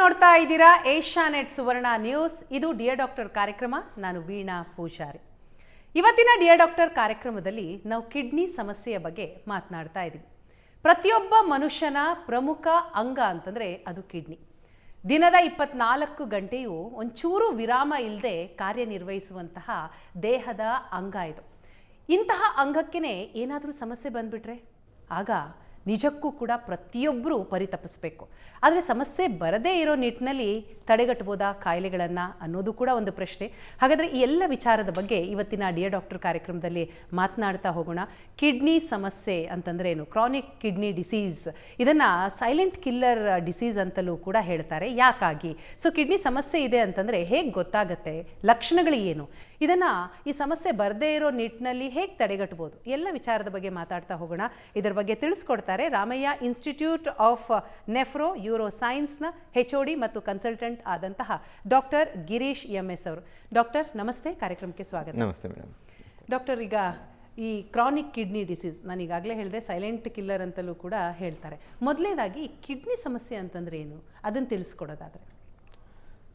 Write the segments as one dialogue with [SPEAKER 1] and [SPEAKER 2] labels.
[SPEAKER 1] ನೋಡ್ತಾ ಇದ್ದೀರಾ ಏಷ್ಯಾನೆಟ್ ಸುವರ್ಣ ನ್ಯೂಸ್. ಇದು ಡಿಯರ್ ಡಾಕ್ಟರ್ ಕಾರ್ಯಕ್ರಮ. ನಾನು ವೀಣಾ ಪೂಜಾರಿ. ಇವತ್ತಿನ ಡಿಯರ್ ಡಾಕ್ಟರ್ ಕಾರ್ಯಕ್ರಮದಲ್ಲಿ ನಾವು ಕಿಡ್ನಿ ಸಮಸ್ಯೆಯ ಬಗ್ಗೆ ಮಾತನಾಡ್ತಾ ಇದ್ದೀವಿ. ಪ್ರತಿಯೊಬ್ಬ ಮನುಷ್ಯನ ಪ್ರಮುಖ ಅಂಗ ಅಂತಂದರೆ ಅದು ಕಿಡ್ನಿ. ದಿನದ 24 ಗಂಟೆಯೂ ಒಂಚೂರು ವಿರಾಮ ಇಲ್ಲದೆ ಕಾರ್ಯನಿರ್ವಹಿಸುವಂತಹ ದೇಹದ ಅಂಗ ಇದು. ಇಂತಹ ಅಂಗಕ್ಕೇ ಏನಾದರೂ ಸಮಸ್ಯೆ ಬಂದುಬಿಟ್ರೆ ಆಗ ನಿಜಕ್ಕೂ ಕೂಡ ಪ್ರತಿಯೊಬ್ಬರೂ ಪರಿತಪಿಸಬೇಕು. ಆದರೆ ಸಮಸ್ಯೆ ಬರದೇ ಇರೋ ನಿಟ್ಟಿನಲ್ಲಿ ತಡೆಗಟ್ಟಬೋದಾ ಕಾಯಿಲೆಗಳನ್ನು ಅನ್ನೋದು ಕೂಡ ಒಂದು ಪ್ರಶ್ನೆ. ಹಾಗಾದರೆ ಈ ಎಲ್ಲ ವಿಚಾರದ ಬಗ್ಗೆ ಇವತ್ತಿನ ಡಿಯರ್ ಡಾಕ್ಟರ್ ಕಾರ್ಯಕ್ರಮದಲ್ಲಿ ಮಾತನಾಡ್ತಾ ಹೋಗೋಣ. ಕಿಡ್ನಿ ಸಮಸ್ಯೆ ಅಂತಂದರೆ ಏನು? ಕ್ರಾನಿಕ್ ಕಿಡ್ನಿ ಡಿಸೀಸ್, ಇದನ್ನು ಸೈಲೆಂಟ್ ಕಿಲ್ಲರ್ ಡಿಸೀಸ್ ಅಂತಲೂ ಕೂಡ ಹೇಳ್ತಾರೆ. ಯಾಕಾಗಿ? ಸೊ ಕಿಡ್ನಿ ಸಮಸ್ಯೆ ಇದೆ ಅಂತಂದರೆ ಹೇಗೆ ಗೊತ್ತಾಗತ್ತೆ? ಲಕ್ಷಣಗಳು ಏನು? ಇದನ್ನು ಈ ಸಮಸ್ಯೆ ಬರದೇ ಇರೋ ನಿಟ್ಟಿನಲ್ಲಿ ಹೇಗೆ ತಡೆಗಟ್ಟಬೋದು? ಎಲ್ಲ ವಿಚಾರದ ಬಗ್ಗೆ ಮಾತಾಡ್ತಾ ಹೋಗೋಣ. ಇದರ ಬಗ್ಗೆ ತಿಳಿಸ್ಕೊಡ್ತಾರೆ Ramaiah institute of nephro uro ಸೈನ್ಸ್ನ HOD ಮತ್ತು ಕನ್ಸಲ್ಟೆಂಟ್ ಆದಂತಹ ಡಾಕ್ಟರ್ ಗಿರೀಶ್ MS ಅವರು. ಡಾಕ್ಟರ್ ನಮಸ್ತೆ, ಕಾರ್ಯಕ್ರಮಕ್ಕೆ ಸ್ವಾಗತ.
[SPEAKER 2] ನಮಸ್ತೆ ಮೇಡಮ್.
[SPEAKER 1] ಡಾಕ್ಟರ್, ಈಗ ಈ ಕ್ರಾನಿಕ್ ಕಿಡ್ನಿ ಡಿಸೀಸ್, ನಾನು ಈಗಾಗಲೇ ಹೇಳಿದೆ ಸೈಲೆಂಟ್ ಕಿಲ್ಲರ್ ಅಂತಲೂ ಕೂಡ ಹೇಳ್ತಾರೆ. ಮೊದಲನೇದಾಗಿ ಕಿಡ್ನಿ ಸಮಸ್ಯೆ ಅಂತಂದರೆ ಏನು, ಅದನ್ನು ತಿಳಿಸ್ಕೊಡೋದಾದರೆ?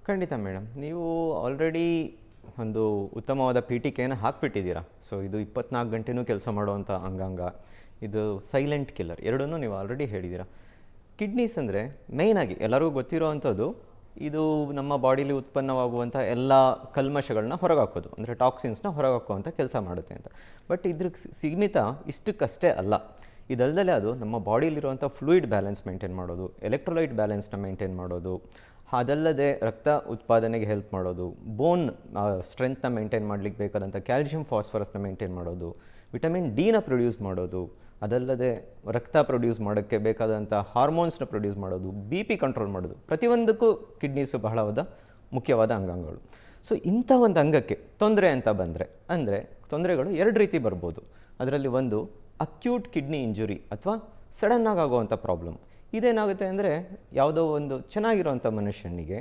[SPEAKER 2] ಖಂಡಿತ ಮೇಡಮ್, ನೀವು ಆಲ್ರೆಡಿ ಒಂದು ಉತ್ತಮವಾದ ಪೀಠಿಕೆಯನ್ನು ಹಾಕ್ಬಿಟ್ಟಿದ್ದೀರಾ. ಸೊ ಇದು 24 ಗಂಟೆನೂ ಕೆಲಸ ಮಾಡುವಂಥ ಅಂಗಾಂಗ, ಇದು ಸೈಲೆಂಟ್ ಕಿಲ್ಲರ್, ಎರಡನ್ನೂ ನೀವು ಆಲ್ರೆಡಿ ಹೇಳಿದ್ದೀರಾ. ಕಿಡ್ನೀಸ್ ಅಂದರೆ ಮೇಯ್ನಾಗಿ ಎಲ್ಲರಿಗೂ ಗೊತ್ತಿರೋವಂಥದ್ದು, ಇದು ನಮ್ಮ ಬಾಡಿಲಿ ಉತ್ಪನ್ನವಾಗುವಂಥ ಎಲ್ಲ ಕಲ್ಮಶಗಳನ್ನ ಹೊರಗಾಕೋದು, ಅಂದರೆ ಟಾಕ್ಸಿನ್ಸ್ನ ಹೊರಗಾಕುವಂಥ ಕೆಲಸ ಮಾಡುತ್ತೆ ಅಂತ. ಬಟ್ ಇದ್ರ ಸೀಮಿತ ಇಷ್ಟಕ್ಕಷ್ಟೇ ಅಲ್ಲ. ಇದಲ್ಲದೆ ಅದು ನಮ್ಮ ಬಾಡಿಲಿರುವಂಥ ಫ್ಲೂಯಿಡ್ ಬ್ಯಾಲೆನ್ಸ್ ಮೇಂಟೈನ್ ಮಾಡೋದು, ಎಲೆಕ್ಟ್ರೋಲೈಟ್ ಬ್ಯಾಲೆನ್ಸ್ನ ಮೇಂಟೈನ್ ಮಾಡೋದು, ಅದಲ್ಲದೆ ರಕ್ತ ಉತ್ಪಾದನೆಗೆ ಹೆಲ್ಪ್ ಮಾಡೋದು, ಬೋನ್ ಸ್ಟ್ರೆಂತ್ನ ಮೇಂಟೈನ್ ಮಾಡಲಿಕ್ಕೆ ಬೇಕಾದಂಥ ಕ್ಯಾಲ್ಶಿಯಂ ಫಾಸ್ಫರಸ್ನ ಮೇಂಟೈನ್ ಮಾಡೋದು, ವಿಟಮಿನ್ ಡಿನ ಪ್ರೊಡ್ಯೂಸ್ ಮಾಡೋದು, ಅದಲ್ಲದೆ ರಕ್ತ ಪ್ರೊಡ್ಯೂಸ್ ಮಾಡೋಕ್ಕೆ ಬೇಕಾದಂಥ ಹಾರ್ಮೋನ್ಸ್ನ ಪ್ರೊಡ್ಯೂಸ್ ಮಾಡೋದು, BP ಕಂಟ್ರೋಲ್ ಮಾಡೋದು, ಪ್ರತಿಯೊಂದಕ್ಕೂ ಕಿಡ್ನೀಸು ಬಹಳವಾದ ಮುಖ್ಯವಾದ ಅಂಗಾಂಗಗಳು. ಸೊ ಇಂಥ ಒಂದು ಅಂಗಕ್ಕೆ ತೊಂದರೆ ಅಂತ ಬಂದರೆ, ಅಂದರೆ ತೊಂದರೆಗಳು ಎರಡು ರೀತಿ ಬರ್ಬೋದು. ಅದರಲ್ಲಿ ಒಂದು ಅಕ್ಯೂಟ್ ಕಿಡ್ನಿ ಇಂಜುರಿ ಅಥವಾ ಸಡನ್ನಾಗಿ ಆಗುವಂಥ ಪ್ರಾಬ್ಲಮ್. ಇದೇನಾಗುತ್ತೆ ಅಂದರೆ, ಯಾವುದೋ ಒಂದು ಚೆನ್ನಾಗಿರೋವಂಥ ಮನುಷ್ಯನಿಗೆ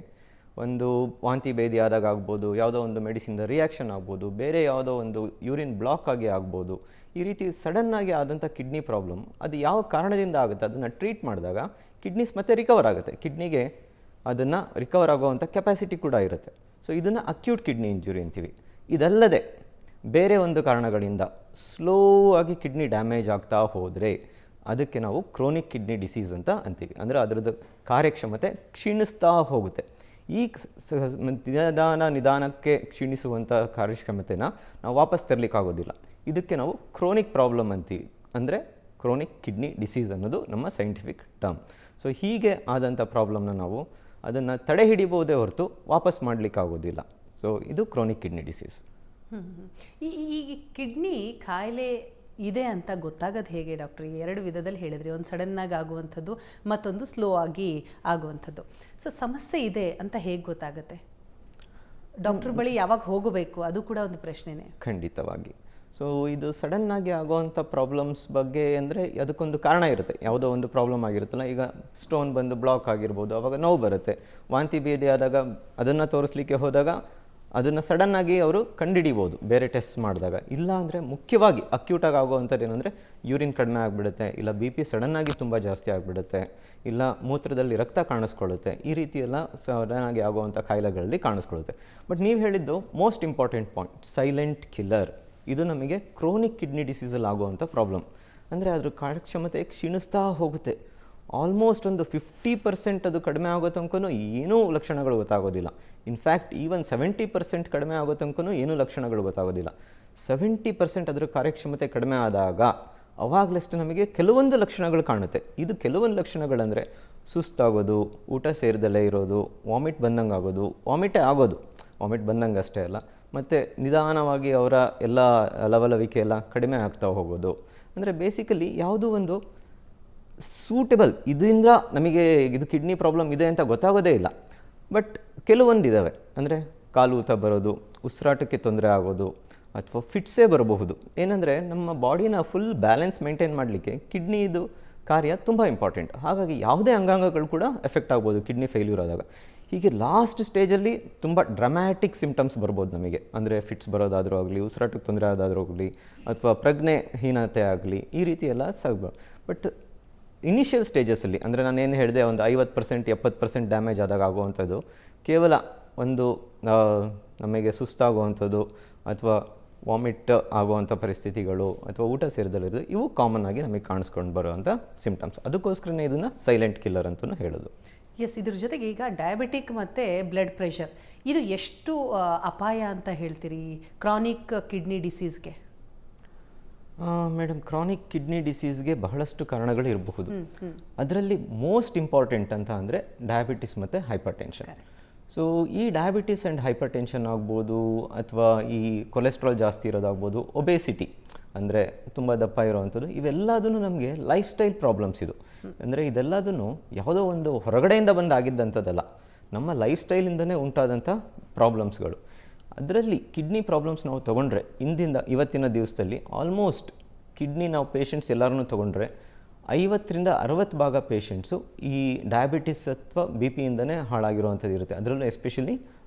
[SPEAKER 2] ಒಂದು ವಾಂತಿ ಭೇದಿ ಆದಾಗ ಆಗ್ಬೋದು, ಯಾವುದೋ ಒಂದು ಮೆಡಿಸಿನ್ದ ರಿಯಾಕ್ಷನ್ ಆಗ್ಬೋದು, ಬೇರೆ ಯಾವುದೋ ಒಂದು ಯೂರಿನ್ ಬ್ಲಾಕ್ ಆಗಿ ಆಗ್ಬೋದು. ಈ ರೀತಿ ಸಡನ್ನಾಗಿ ಆದಂಥ ಕಿಡ್ನಿ ಪ್ರಾಬ್ಲಮ್ ಅದು ಯಾವ ಕಾರಣದಿಂದ ಆಗುತ್ತೆ ಅದನ್ನು ಟ್ರೀಟ್ ಮಾಡಿದಾಗ ಕಿಡ್ನೀಸ್ ಮತ್ತೆ ರಿಕವರ್ ಆಗುತ್ತೆ. ಕಿಡ್ನಿಗೆ ಅದನ್ನು ರಿಕವರ್ ಆಗೋವಂಥ ಕೆಪಾಸಿಟಿ ಕೂಡ ಇರುತ್ತೆ. ಸೊ ಇದನ್ನು ಅಕ್ಯೂಟ್ ಕಿಡ್ನಿ ಇಂಜುರಿ ಅಂತೀವಿ. ಇದಲ್ಲದೆ ಬೇರೆ ಒಂದು ಕಾರಣಗಳಿಂದ ಸ್ಲೋ ಆಗಿ ಕಿಡ್ನಿ ಡ್ಯಾಮೇಜ್ ಆಗ್ತಾ ಹೋದರೆ ಅದಕ್ಕೆ ನಾವು ಕ್ರೋನಿಕ್ ಕಿಡ್ನಿ ಡಿಸೀಸ್ ಅಂತ ಅಂತೀವಿ. ಅಂದರೆ ಅದರದ್ದು ಕಾರ್ಯಕ್ಷಮತೆ ಕ್ಷೀಣಿಸ್ತಾ ಹೋಗುತ್ತೆ. ಈ ನಿಧಾನಕ್ಕೆ ಕ್ಷೀಣಿಸುವಂಥ ಕಾರ್ಯಕ್ಷಮತೆನ ನಾವು ವಾಪಸ್ ತರಲಿಕ್ಕಾಗೋದಿಲ್ಲ. ಇದಕ್ಕೆ ನಾವು ಕ್ರೋನಿಕ್ ಪ್ರಾಬ್ಲಮ್ ಅಂತೀವಿ. ಅಂದರೆ ಕ್ರೋನಿಕ್ ಕಿಡ್ನಿ ಡಿಸೀಸ್ ಅನ್ನೋದು ನಮ್ಮ ಸೈಂಟಿಫಿಕ್ ಟರ್ಮ್. ಸೊ ಹೀಗೆ ಆದಂಥ ಪ್ರಾಬ್ಲಮ್ನ ನಾವು ಅದನ್ನು ತಡೆ ಹಿಡಿಬೋದೇ ಹೊರತು ವಾಪಸ್ ಮಾಡಲಿಕ್ಕಾಗೋದಿಲ್ಲ. ಸೊ ಇದು ಕ್ರೋನಿಕ್ ಕಿಡ್ನಿ ಡಿಸೀಸ್.
[SPEAKER 1] ಈ ಕಿಡ್ನಿ ಕಾಯಿಲೆ ಇದೆ ಅಂತ ಗೊತ್ತಾಗೋದು ಹೇಗೆ ಡಾಕ್ಟ್ರಿ? ಎರಡು ವಿಧದಲ್ಲಿ ಹೇಳಿದ್ರಿ, ಒಂದು ಸಡನ್ನಾಗಿ ಆಗುವಂಥದ್ದು, ಮತ್ತೊಂದು ಸ್ಲೋ ಆಗಿ ಆಗುವಂಥದ್ದು. ಸೊ ಸಮಸ್ಯೆ ಇದೆ ಅಂತ ಹೇಗೆ ಗೊತ್ತಾಗುತ್ತೆ? ಡಾಕ್ಟ್ರ್ ಬಳಿ ಯಾವಾಗ ಹೋಗಬೇಕು ಅದು ಕೂಡ ಒಂದು ಪ್ರಶ್ನೆನೇ.
[SPEAKER 2] ಖಂಡಿತವಾಗಿ. ಸೊ ಇದು ಸಡನ್ನಾಗಿ ಆಗುವಂಥ ಪ್ರಾಬ್ಲಮ್ಸ್ ಬಗ್ಗೆ ಅಂದರೆ ಅದಕ್ಕೊಂದು ಕಾರಣ ಇರುತ್ತೆ. ಯಾವುದೋ ಒಂದು ಪ್ರಾಬ್ಲಮ್ ಆಗಿರುತ್ತಲ್ಲ, ಈಗ ಸ್ಟೋನ್ ಬಂದು ಬ್ಲಾಕ್ ಆಗಿರ್ಬೋದು, ಆವಾಗ ನೋವು ಬರುತ್ತೆ. ವಾಂತಿ ಭೇದಿ ಆದಾಗ ಅದನ್ನು ತೋರಿಸ್ಲಿಕ್ಕೆ ಹೋದಾಗ ಅದನ್ನು ಸಡನ್ನಾಗಿ ಅವರು ಕಂಡುಹಿಡಿಬೋದು ಬೇರೆ ಟೆಸ್ಟ್ ಮಾಡಿದಾಗ. ಇಲ್ಲ ಅಂದರೆ ಮುಖ್ಯವಾಗಿ ಅಕ್ಯೂಟಾಗಿ ಆಗುವಂಥದ್ದು ಏನಂದರೆ ಯೂರಿನ್ ಕಡಿಮೆ ಆಗಿಬಿಡುತ್ತೆ, ಇಲ್ಲ BP ಸಡನ್ನಾಗಿ ತುಂಬ ಜಾಸ್ತಿ ಆಗಿಬಿಡುತ್ತೆ, ಇಲ್ಲ ಮೂತ್ರದಲ್ಲಿ ರಕ್ತ ಕಾಣಿಸ್ಕೊಳ್ಳುತ್ತೆ. ಈ ರೀತಿ ಎಲ್ಲ ಸಡನ್ನಾಗಿ ಆಗುವಂಥ ಕಾಯಿಲೆಗಳಲ್ಲಿ ಕಾಣಿಸ್ಕೊಳ್ಳುತ್ತೆ. ಬಟ್ ನೀವು ಹೇಳಿದ್ದು most important point, silent killer. ಇದು ನಮಗೆ ಕ್ರೋನಿಕ್ ಕಿಡ್ನಿ ಡಿಸೀಸಲ್ಲಿ ಆಗುವಂಥ ಪ್ರಾಬ್ಲಮ್. ಅಂದರೆ ಅದ್ರ ಕಾರ್ಯಕ್ಷಮತೆ ಕ್ಷೀಣಿಸ್ತಾ ಹೋಗುತ್ತೆ. ಆಲ್ಮೋಸ್ಟ್ ಒಂದು 50% ಅದು ಕಡಿಮೆ ಆಗೋ ತನಕನೂ ಏನೂ ಲಕ್ಷಣಗಳು ಗೊತ್ತಾಗೋದಿಲ್ಲ. ಇನ್ಫ್ಯಾಕ್ಟ್ ಈವನ್ 70% ಕಡಿಮೆ ಆಗೋ ತನಕನೂ ಏನೂ ಲಕ್ಷಣಗಳು ಗೊತ್ತಾಗೋದಿಲ್ಲ. 70% ಅದರ ಕಾರ್ಯಕ್ಷಮತೆ ಕಡಿಮೆ ಆದಾಗ ಅವಾಗಲಷ್ಟು ನಮಗೆ ಕೆಲವೊಂದು ಲಕ್ಷಣಗಳು ಕಾಣುತ್ತೆ. ಇದು ಕೆಲವೊಂದು ಲಕ್ಷಣಗಳಂದರೆ ಸುಸ್ತಾಗೋದು, ಊಟ ಸೇರಿದಲ್ಲೇ ಇರೋದು, ವಾಮಿಟ್ ಬಂದಂಗೆ ಆಗೋದು, ವಾಮಿಟ್ ಬಂದಂಗೆ ಅಷ್ಟೇ ಅಲ್ಲ, ಮತ್ತು ನಿಧಾನವಾಗಿ ಅವರ ಎಲ್ಲ ಲವಲವಿಕೆ ಎಲ್ಲ ಕಡಿಮೆ ಆಗ್ತಾ ಹೋಗೋದು. ಅಂದರೆ ಬೇಸಿಕಲಿ ಯಾವುದೋ ಒಂದು ಸೂಟೇಬಲ್, ಇದರಿಂದ ನಮಗೆ ಇದು ಕಿಡ್ನಿ ಪ್ರಾಬ್ಲಮ್ ಇದೆ ಅಂತ ಗೊತ್ತಾಗೋದೇ ಇಲ್ಲ. ಬಟ್ ಕೆಲವೊಂದು ಇದ್ದಾವೆ, ಅಂದರೆ ಕಾಲು ಊತ ಬರೋದು, ಉಸಿರಾಟಕ್ಕೆ ತೊಂದರೆ ಆಗೋದು, ಅಥವಾ ಫಿಟ್ಸೇ ಬರಬಹುದು. ಏನಂದರೆ ನಮ್ಮ ಬಾಡಿನ ಫುಲ್ ಬ್ಯಾಲೆನ್ಸ್ ಮೇಂಟೈನ್ ಮಾಡಲಿಕ್ಕೆ ಕಿಡ್ನಿದು ಕಾರ್ಯ ತುಂಬ ಇಂಪಾರ್ಟೆಂಟ್. ಹಾಗಾಗಿ ಯಾವುದೇ ಅಂಗಾಂಗಗಳು ಕೂಡ ಎಫೆಕ್ಟ್ ಆಗ್ಬೋದು ಕಿಡ್ನಿ ಫೇಲ್ಯೂರ್ ಆದಾಗ. ಹೀಗೆ ಲಾಸ್ಟ್ ಸ್ಟೇಜಲ್ಲಿ ತುಂಬ ಡ್ರಮ್ಯಾಟಿಕ್ ಸಿಂಪ್ಟಮ್ಸ್ ಬರ್ಬೋದು ನಮಗೆ. ಅಂದರೆ ಫಿಟ್ಸ್ ಬರೋದಾದರೂ ಆಗಲಿ, ಉಸಿರಾಟಕ್ಕೆ ತೊಂದರೆ ಆದಾದರೂ ಆಗಲಿ, ಅಥವಾ ಪ್ರಜ್ಞೆಹೀನತೆ ಆಗಲಿ, ಈ ರೀತಿ ಎಲ್ಲ ಸಾಗ್ಬೋದು. ಬಟ್ ಇನಿಷಿಯಲ್ ಸ್ಟೇಜಸಲ್ಲಿ ಅಂದರೆ ನಾನೇನು ಹೇಳಿದೆ ಒಂದು 50% 70% ಡ್ಯಾಮೇಜ್ ಆದಾಗ ಆಗುವಂಥದ್ದು ಕೇವಲ ಒಂದು ನಮಗೆ ಸುಸ್ತಾಗುವಂಥದ್ದು ಅಥವಾ ವಾಮಿಟ್ ಆಗುವಂಥ ಪರಿಸ್ಥಿತಿಗಳು ಅಥವಾ ಊಟ ಸೇರಿದಲ್ಲಿರೋದು ಇವು ಕಾಮನ್ ಆಗಿ ನಮಗೆ ಕಾಣಿಸ್ಕೊಂಡು ಬರುವಂಥ ಸಿಂಪ್ಟಮ್ಸ್. ಅದಕ್ಕೋಸ್ಕರನೇ ಇದನ್ನು ಸೈಲೆಂಟ್ ಕಿಲ್ಲರ್ ಅಂತಲೂ ಹೇಳೋದು.
[SPEAKER 1] ಎಸ್, ಇದ್ರ ಜೊತೆಗೆ ಈಗ ಡಯಾಬಿಟಿಕ್ ಮತ್ತು ಬ್ಲಡ್ ಪ್ರೆಷರ್ ಇದು ಎಷ್ಟು ಅಪಾಯ ಅಂತ ಹೇಳ್ತೀರಿ ಕ್ರಾನಿಕ್ ಕಿಡ್ನಿ ಡಿಸೀಸ್ಗೆ?
[SPEAKER 2] ಮೇಡಮ್, ಕ್ರಾನಿಕ್ ಕಿಡ್ನಿ ಡಿಸೀಸ್ಗೆ ಬಹಳಷ್ಟು ಕಾರಣಗಳು ಇರಬಹುದು. ಅದರಲ್ಲಿ ಮೋಸ್ಟ್ ಇಂಪಾರ್ಟೆಂಟ್ ಅಂತ ಅಂದರೆ ಡಯಾಬಿಟಿಸ್ ಮತ್ತು ಹೈಪರ್ ಟೆನ್ಷನ್. ಸೊ ಈ ಡಯಾಬಿಟಿಸ್ ಆ್ಯಂಡ್ ಹೈಪರ್ ಟೆನ್ಷನ್ ಆಗ್ಬೋದು ಅಥವಾ ಈ ಕೊಲೆಸ್ಟ್ರಾಲ್ ಜಾಸ್ತಿ ಇರೋದಾಗ್ಬೋದು, ಒಬೇಸಿಟಿ ಅಂದರೆ ತುಂಬ ದಪ್ಪ ಇರೋವಂಥದ್ದು, ಇವೆಲ್ಲದೂ ನಮಗೆ ಲೈಫ್ ಸ್ಟೈಲ್ ಪ್ರಾಬ್ಲಮ್ಸ್ ಇದು. ಅಂದರೆ ಇದೆಲ್ಲದೂ ಯಾವುದೋ ಒಂದು ಹೊರಗಡೆಯಿಂದ ಬಂದಾಗಿದ್ದಂಥದ್ದಲ್ಲ, ನಮ್ಮ ಲೈಫ್ ಸ್ಟೈಲಿಂದನೇ ಉಂಟಾದಂಥ ಪ್ರಾಬ್ಲಮ್ಸ್ಗಳು. ಅದರಲ್ಲಿ ಕಿಡ್ನಿ ಪ್ರಾಬ್ಲಮ್ಸ್ ನಾವು ತೊಗೊಂಡ್ರೆ ಇವತ್ತಿನ ದಿವಸದಲ್ಲಿ ಆಲ್ಮೋಸ್ಟ್ ಕಿಡ್ನಿ ನಾವು ಪೇಷಂಟ್ಸ್ ಎಲ್ಲರೂ ತೊಗೊಂಡ್ರೆ 50-60% ಪೇಷಂಟ್ಸು ಈ ಡಯಾಬಿಟಿಸ್ ಅಥವಾ ಬಿ ಪಿಯಿಂದನೇ ಹಾಳಾಗಿರುವಂಥದ್ದು ಇರುತ್ತೆ. ಅದರಲ್ಲೂ ಎಸ್ಪೆಷಲಿ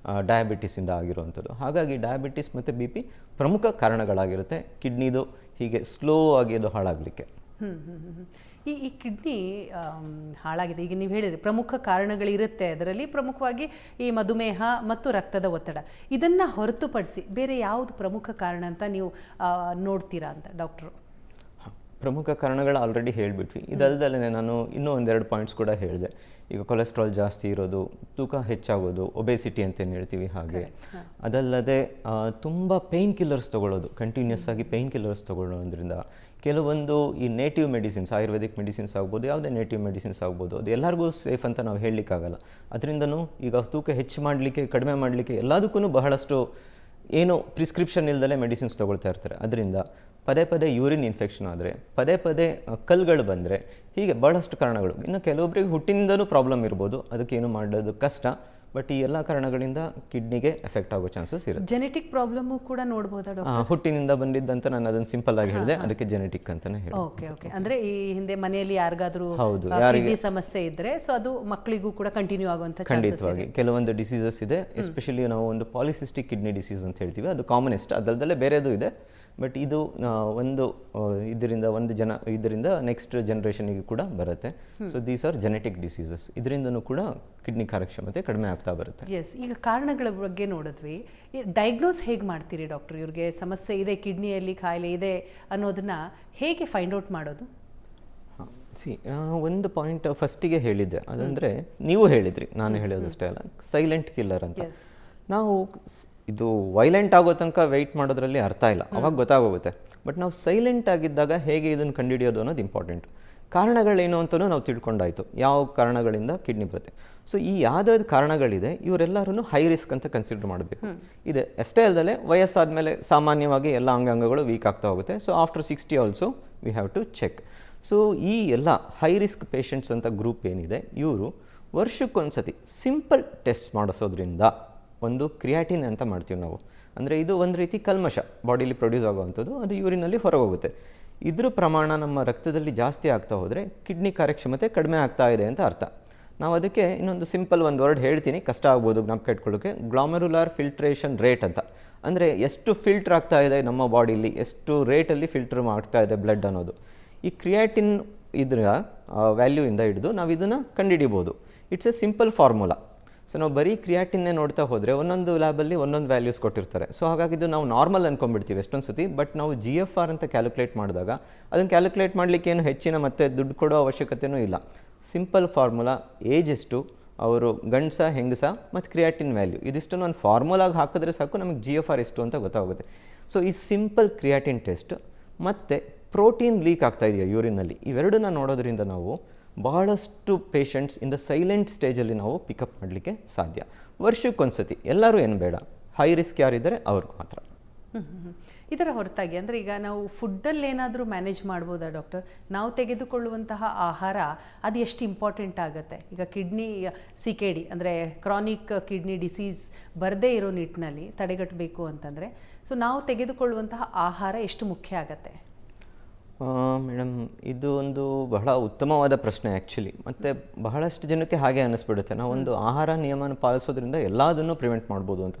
[SPEAKER 2] ಡಯಾಬಿಟಿಸಿಂದ ಆಗಿರುವಂಥದ್ದು. ಹಾಗಾಗಿ ಡಯಾಬಿಟಿಸ್ ಮತ್ತು ಬಿ ಪಿ ಪ್ರಮುಖ ಕಾರಣಗಳಾಗಿರುತ್ತೆ ಕಿಡ್ನಿದು ಹೀಗೆ ಸ್ಲೋ ಆಗಿ ಅದು ಹಾಳಾಗಲಿಕ್ಕೆ.
[SPEAKER 1] ಈ ಕಿಡ್ನಿ ಹಾಳಾಗಿದೆ, ಈಗ ನೀವು ಹೇಳಿದ್ರಿ ಪ್ರಮುಖ ಕಾರಣಗಳಿರುತ್ತೆ. ಅದರಲ್ಲಿ ಪ್ರಮುಖವಾಗಿ ಈ ಮಧುಮೇಹ ಮತ್ತು ರಕ್ತದ ಒತ್ತಡ. ಇದನ್ನು ಹೊರತುಪಡಿಸಿ ಬೇರೆ ಯಾವುದು ಪ್ರಮುಖ ಕಾರಣ ಅಂತ ನೀವು ನೋಡ್ತೀರಾ ಅಂತ ಡಾಕ್ಟ್ರು?
[SPEAKER 2] ಪ್ರಮುಖ ಕಾರಣಗಳು ಆಲ್ರೆಡಿ ಹೇಳಿಬಿಟ್ವಿ. ಇದಲ್ಲದೆ ನಾನು ಇನ್ನೂ ಒಂದೆರಡು ಪಾಯಿಂಟ್ಸ್ ಕೂಡ ಹೇಳಿದೆ. ಈಗ ಕೊಲೆಸ್ಟ್ರಾಲ್ ಜಾಸ್ತಿ ಇರೋದು, ತೂಕ ಹೆಚ್ಚಾಗೋದು, ಒಬೇಸಿಟಿ ಅಂತೇನು ಹೇಳ್ತೀವಿ ಹಾಗೆ. ಅದಲ್ಲದೆ ತುಂಬ ಪೇಯ್ನ್ ಕಿಲ್ಲರ್ಸ್ ತೊಗೊಳ್ಳೋದು, ಕಂಟಿನ್ಯೂಸ್ ಆಗಿ ಪೇಯ್ನ್ ಕಿಲ್ಲರ್ಸ್ ತೊಗೊಳ್ಳೋದ್ರಿಂದ ಕೆಲವೊಂದು ಈ ನೇಟಿವ್ ಮೆಡಿಸಿನ್ಸ್, ಆಯುರ್ವೇದಿಕ್ ಮೆಡಿಸಿನ್ಸ್ ಆಗ್ಬೋದು, ಯಾವುದೇ ನೇಟಿವ್ ಮೆಡಿಸಿನ್ಸ್ ಆಗ್ಬೋದು, ಅದು ಎಲ್ಲರಿಗೂ ಸೇಫ್ ಅಂತ ನಾವು ಹೇಳಲಿಕ್ಕಾಗಲ್ಲ. ಅದರಿಂದನೂ ಈಗ ತೂಕ ಹೆಚ್ಚು ಮಾಡಲಿಕ್ಕೆ ಕಡಿಮೆ ಮಾಡಲಿಕ್ಕೆ ಎಲ್ಲದಕ್ಕೂ ಬಹಳಷ್ಟು ಏನು ಪ್ರಿಸ್ಕ್ರಿಪ್ಷನ್ ಇಲ್ದಲೇ ಮೆಡಿಸಿನ್ಸ್ ತೊಗೊಳ್ತಾ ಇರ್ತಾರೆ. ಅದರಿಂದ ಪದೇ ಪದೇ ಯೂರಿನ್ ಇನ್ಫೆಕ್ಷನ್ ಆದರೆ, ಪದೇ ಪದೇ ಕಲ್ಲುಗಳು ಬಂದರೆ, ಹೀಗೆ ಭಾಳಷ್ಟು ಕಾರಣಗಳು. ಇನ್ನು ಕೆಲವೊಬ್ಬರಿಗೆ ಹುಟ್ಟಿನಿಂದಲೂ ಪ್ರಾಬ್ಲಮ್ ಇರ್ಬೋದು, ಅದಕ್ಕೇನು ಮಾಡೋದು ಕಷ್ಟ. ಬಟ್ ಈ ಎಲ್ಲ ಕಾರಣಗಳಿಂದ ಕಿಡ್ನಿಗೆ ಎಫೆಕ್ಟ್ ಆಗೋ ಚಾನ್ಸಸ್ ಇರುತ್ತೆ.
[SPEAKER 1] ಜೆನೆಟಿಕ್ ಪ್ರಾಬ್ಲಮ್ಮು ಕೂಡ ನೋಡ್ಬೋದಾ ಡಾಕ್ಟರ್?
[SPEAKER 2] ಹುಟ್ಟಿನಿಂದ ಬಂದಿದ್ದಂತ ನಾನು ಅದನ್ನು ಸಿಂಪಲ್ ಆಗಿ ಹೇಳಿದೆ, ಅದಕ್ಕೆ ಜೆನೆಟಿಕ್ ಅಂತಾನೆ ಹೇಳಿ.
[SPEAKER 1] Okay okay. ಅಂದರೆ ಈ ಹಿಂದೆ ಮನೆಯಲ್ಲಿ ಯಾರಿಗಾದ್ರೂ ಕಿಡ್ನಿ ಸಮಸ್ಯೆ ಇದ್ದರೆ ಸೊ ಅದು ಮಕ್ಕಳಿಗೂ ಕೂಡ ಕಂಟಿನ್ಯೂ ಆಗುವಂಥ
[SPEAKER 2] ಖಂಡಿತವಾಗಿ ಕೆಲವೊಂದು ಡಿಸೀಸಸ್ ಇದೆ. ಎಸ್ಪೆಷಲಿ ನಾವು ಒಂದು ಪಾಲಿಸಿಸ್ಟಿಕ್ ಕಿಡ್ನಿ ಡಿಸೀಸ್ ಅಂತ ಹೇಳ್ತೀವಿ, ಅದು ಕಾಮನೆಸ್ಟ್. ಅದಲ್ಲದೆ ಬೇರೆದು ಇದೆ, ಬಟ್ ಇದು ಇದರಿಂದ ನೆಕ್ಸ್ಟ್ ಜನರೇಷನಿಗೆ ಕೂಡ ಬರುತ್ತೆ. So these are genetic diseases. ಇದರಿಂದನೂ ಕೂಡ ಕಿಡ್ನಿ ಕಾರ್ಯಕ್ಷಮತೆ ಕಡಿಮೆ ಆಗ್ತಾ ಬರುತ್ತೆ.
[SPEAKER 1] ಎಸ್, ಈಗ ಕಾರಣಗಳ ಬಗ್ಗೆ ನೋಡಿದ್ವಿ. ಡಯಾಗ್ನೋಸ್ ಹೇಗೆ ಮಾಡ್ತೀರಿ ಡಾಕ್ಟರ್? ಇವ್ರಿಗೆ ಸಮಸ್ಯೆ ಇದೆ, ಕಿಡ್ನಿಯಲ್ಲಿ ಕಾಯಿಲೆ ಇದೆ ಅನ್ನೋದನ್ನ ಹೇಗೆ ಫೈಂಡ್ ಔಟ್ ಮಾಡೋದು?
[SPEAKER 2] ಒಂದು ಪಾಯಿಂಟ್ ಫಸ್ಟಿಗೆ ಹೇಳಿದ್ದೆ, ಅದಂದರೆ ನೀವು ಹೇಳಿದ್ರಿ, ನಾನು ಹೇಳೋದಷ್ಟೇ ಅಲ್ಲ, ಸೈಲೆಂಟ್ ಕಿಲ್ಲರ್ ಅಂತ. ನಾವು ಇದು ವೈಲೆಂಟ್ ಆಗೋ ತನಕ ವೆಯ್ಟ್ ಮಾಡೋದ್ರಲ್ಲಿ ಅರ್ಥ ಇಲ್ಲ, ಅವಾಗ ಗೊತ್ತಾಗೋಗುತ್ತೆ. ಬಟ್ ನಾವು ಸೈಲೆಂಟ್ ಆಗಿದ್ದಾಗ ಹೇಗೆ ಇದನ್ನು ಕಂಡುಹಿಡಿಯೋದು ಅನ್ನೋದು ಇಂಪಾರ್ಟೆಂಟ್. ಕಾರಣಗಳೇನು ಅಂತಲೂ ನಾವು ತಿಳ್ಕೊಂಡಾಯಿತು, ಯಾವ ಕಾರಣಗಳಿಂದ ಕಿಡ್ನಿ ಬರುತ್ತೆ. ಸೊ ಈ ಯಾವುದಾದ್ರು ಕಾರಣಗಳಿದೆ ಇವರೆಲ್ಲರೂ ಹೈ ರಿಸ್ಕ್ ಅಂತ ಕನ್ಸಿಡರ್ ಮಾಡಬೇಕು. ಇದೆ ಅಷ್ಟೇ ಅಲ್ಲದೆ ವಯಸ್ಸಾದ ಮೇಲೆ ಸಾಮಾನ್ಯವಾಗಿ ಎಲ್ಲ ಅಂಗಾಂಗಗಳು ವೀಕ್ ಆಗ್ತಾ ಹೋಗುತ್ತೆ. So after 60 also we have to check. So ಈ ಎಲ್ಲ ಹೈ ರಿಸ್ಕ್ ಪೇಷಂಟ್ಸ್ ಅಂತ ಗ್ರೂಪ್ ಏನಿದೆ, ಇವರು ವರ್ಷಕ್ಕೊಂದ್ಸತಿ ಸಿಂಪಲ್ ಟೆಸ್ಟ್ ಮಾಡಿಸೋದ್ರಿಂದ, ಒಂದು ಕ್ರಿಯಾಟಿನ್ ಅಂತ ಮಾಡ್ತೀವಿ ನಾವು, ಅಂದರೆ ಇದು ಒಂದು ರೀತಿ ಕಲ್ಮಶ ಬಾಡಿಲಿ ಪ್ರೊಡ್ಯೂಸ್ ಆಗುವಂಥದ್ದು, ಅದು ಯೂರಿನಲ್ಲಿ ಹೊರಗೋಗುತ್ತೆ. ಇದ್ರ ಪ್ರಮಾಣ ನಮ್ಮ ರಕ್ತದಲ್ಲಿ ಜಾಸ್ತಿ ಆಗ್ತಾ ಹೋದರೆ ಕಿಡ್ನಿ ಕಾರ್ಯಕ್ಷಮತೆ ಕಡಿಮೆ ಆಗ್ತಾ ಇದೆ ಅಂತ ಅರ್ಥ. ನಾವು ಅದಕ್ಕೆ ಇನ್ನೊಂದು ಸಿಂಪಲ್ ಒಂದು ವರ್ಡ್ ಹೇಳ್ತೀನಿ, ಕಷ್ಟ ಆಗ್ಬೋದು ಜ್ಞಾಪಕ ಇಟ್ಕೊಳ್ಳೋಕ್ಕೆ. ಗ್ಲಾಮೆರುಲಾರ್ ಫಿಲ್ಟ್ರೇಷನ್ ರೇಟ್ ಅಂತ. ಅಂದರೆ ಎಷ್ಟು ಫಿಲ್ಟರ್ ಆಗ್ತಾ ಇದೆ ನಮ್ಮ ಬಾಡಿಲಿ, ಎಷ್ಟು ರೇಟಲ್ಲಿ ಫಿಲ್ಟರ್ ಮಾಡ್ತಾ ಇದೆ ಬ್ಲಡ್ ಅನ್ನೋದು. ಈ ಕ್ರಿಯಾಟಿನ್ ಇದರ ವ್ಯಾಲ್ಯೂಯಿಂದ ಹಿಡಿದು ನಾವು ಇದನ್ನು ಕಂಡುಹಿಡಿಬೋದು. It's A simple formula. So ನಾವು ಬರೀ ಕ್ರಿಯಾಟಿನ್ನೇ ನೋಡ್ತಾ ಹೋದರೆ ಒಂದೊಂದು ಲ್ಯಾಬಲ್ಲಿ ಒಂದೊಂದು ವ್ಯಾಲ್ಯೂಸ್ ಕೊಟ್ಟಿರ್ತಾರೆ. ಸೊ ಹಾಗಾಗಿದ್ದು ನಾವು ನಾರ್ಮಲ್ ಅಂದ್ಕೊಂಡ್ಬಿಡ್ತೀವಿ ಎಷ್ಟೊಂದು ಸತಿ. ಬಟ್ ನಾವು GFR ಅಂತ ಕ್ಯಾಲ್ಕುಲೇಟ್ ಮಾಡಿದಾಗ ಅದನ್ನು ಕ್ಯಾಲ್ಕುಲೇಟ್ ಮಾಡಲಿಕ್ಕೆ ಏನು ಹೆಚ್ಚಿನ ಮತ್ತೆ ದುಡ್ಡು ಕೊಡೋ ಅವಶ್ಯಕತೆಯೂ ಇಲ್ಲ. ಸಿಂಪಲ್ ಫಾರ್ಮುಲಾ, ಏಜ್ ಎಷ್ಟು, ಅವರು ಗಂಡಸ ಹೆಂಗಸ ಮತ್ತು ಕ್ರಿಯಾಟಿನ್ ವ್ಯಾಲ್ಯೂ, ಇದಿಷ್ಟನ್ನು ಒಂದು ಫಾರ್ಮುಲಾಗಿ ಹಾಕಿದ್ರೆ ಸಾಕು ನಮಗೆ GFR ಎಷ್ಟು ಅಂತ ಗೊತ್ತಾಗುತ್ತೆ. ಸೊ ಈ ಸಿಂಪಲ್ ಕ್ರಿಯಾಟಿನ್ ಟೆಸ್ಟ್ ಮತ್ತು ಪ್ರೋಟೀನ್ ಲೀಕ್ ಆಗ್ತಾ ಇದೆಯಾ ಯೂರಿನಲ್ಲಿ, ಇವೆರಡನ್ನ ನೋಡೋದ್ರಿಂದ ನಾವು ಬಹಳಷ್ಟು ಪೇಷಂಟ್ಸ್ ಇಂದ ಸೈಲೆಂಟ್ ಸ್ಟೇಜಲ್ಲಿ ನಾವು ಪಿಕಪ್ ಮಾಡಲಿಕ್ಕೆ ಸಾಧ್ಯ. ವರ್ಷಕ್ಕೊಂದ್ಸತಿ, ಎಲ್ಲರೂ ಏನು ಬೇಡ, ಹೈ ರಿಸ್ಕ್ ಯಾರಿದ್ದಾರೆ ಅವ್ರಿಗೆ ಮಾತ್ರ.
[SPEAKER 1] ಇದರ ಹೊರತಾಗಿ ಅಂದರೆ ಈಗ ನಾವು ಫುಡ್ಡಲ್ಲಿ ಏನಾದರೂ ಮ್ಯಾನೇಜ್ ಮಾಡ್ಬೋದಾ ಡಾಕ್ಟರ್? ನಾವು ತೆಗೆದುಕೊಳ್ಳುವಂತಹ ಆಹಾರ ಅದು ಎಷ್ಟು ಇಂಪಾರ್ಟೆಂಟ್ ಆಗುತ್ತೆ? ಈಗ ಕಿಡ್ನಿ CKD ಅಂದರೆ ಕ್ರಾನಿಕ್ ಕಿಡ್ನಿ ಡಿಸೀಸ್ ಬರದೇ ಇರೋ ನಿಟ್ಟಿನಲ್ಲಿ ತಡೆಗಟ್ಟಬೇಕು ಅಂತಂದರೆ ಸೊ ನಾವು ತೆಗೆದುಕೊಳ್ಳುವಂತಹ ಆಹಾರ ಎಷ್ಟು ಮುಖ್ಯ ಆಗುತ್ತೆ?
[SPEAKER 2] ಮೇಡಮ್, ಇದು ಒಂದು ಬಹಳ ಉತ್ತಮವಾದ ಪ್ರಶ್ನೆ ಆ್ಯಕ್ಚುಲಿ. ಮತ್ತು ಬಹಳಷ್ಟು ಜನಕ್ಕೆ ಹಾಗೆ ಅನ್ನಿಸ್ಬಿಡುತ್ತೆ, ನಾವೊಂದು ಆಹಾರ ನಿಯಮನ ಪಾಲಿಸೋದ್ರಿಂದ ಎಲ್ಲದನ್ನು ಪ್ರಿವೆಂಟ್ ಮಾಡ್ಬೋದು ಅಂತ.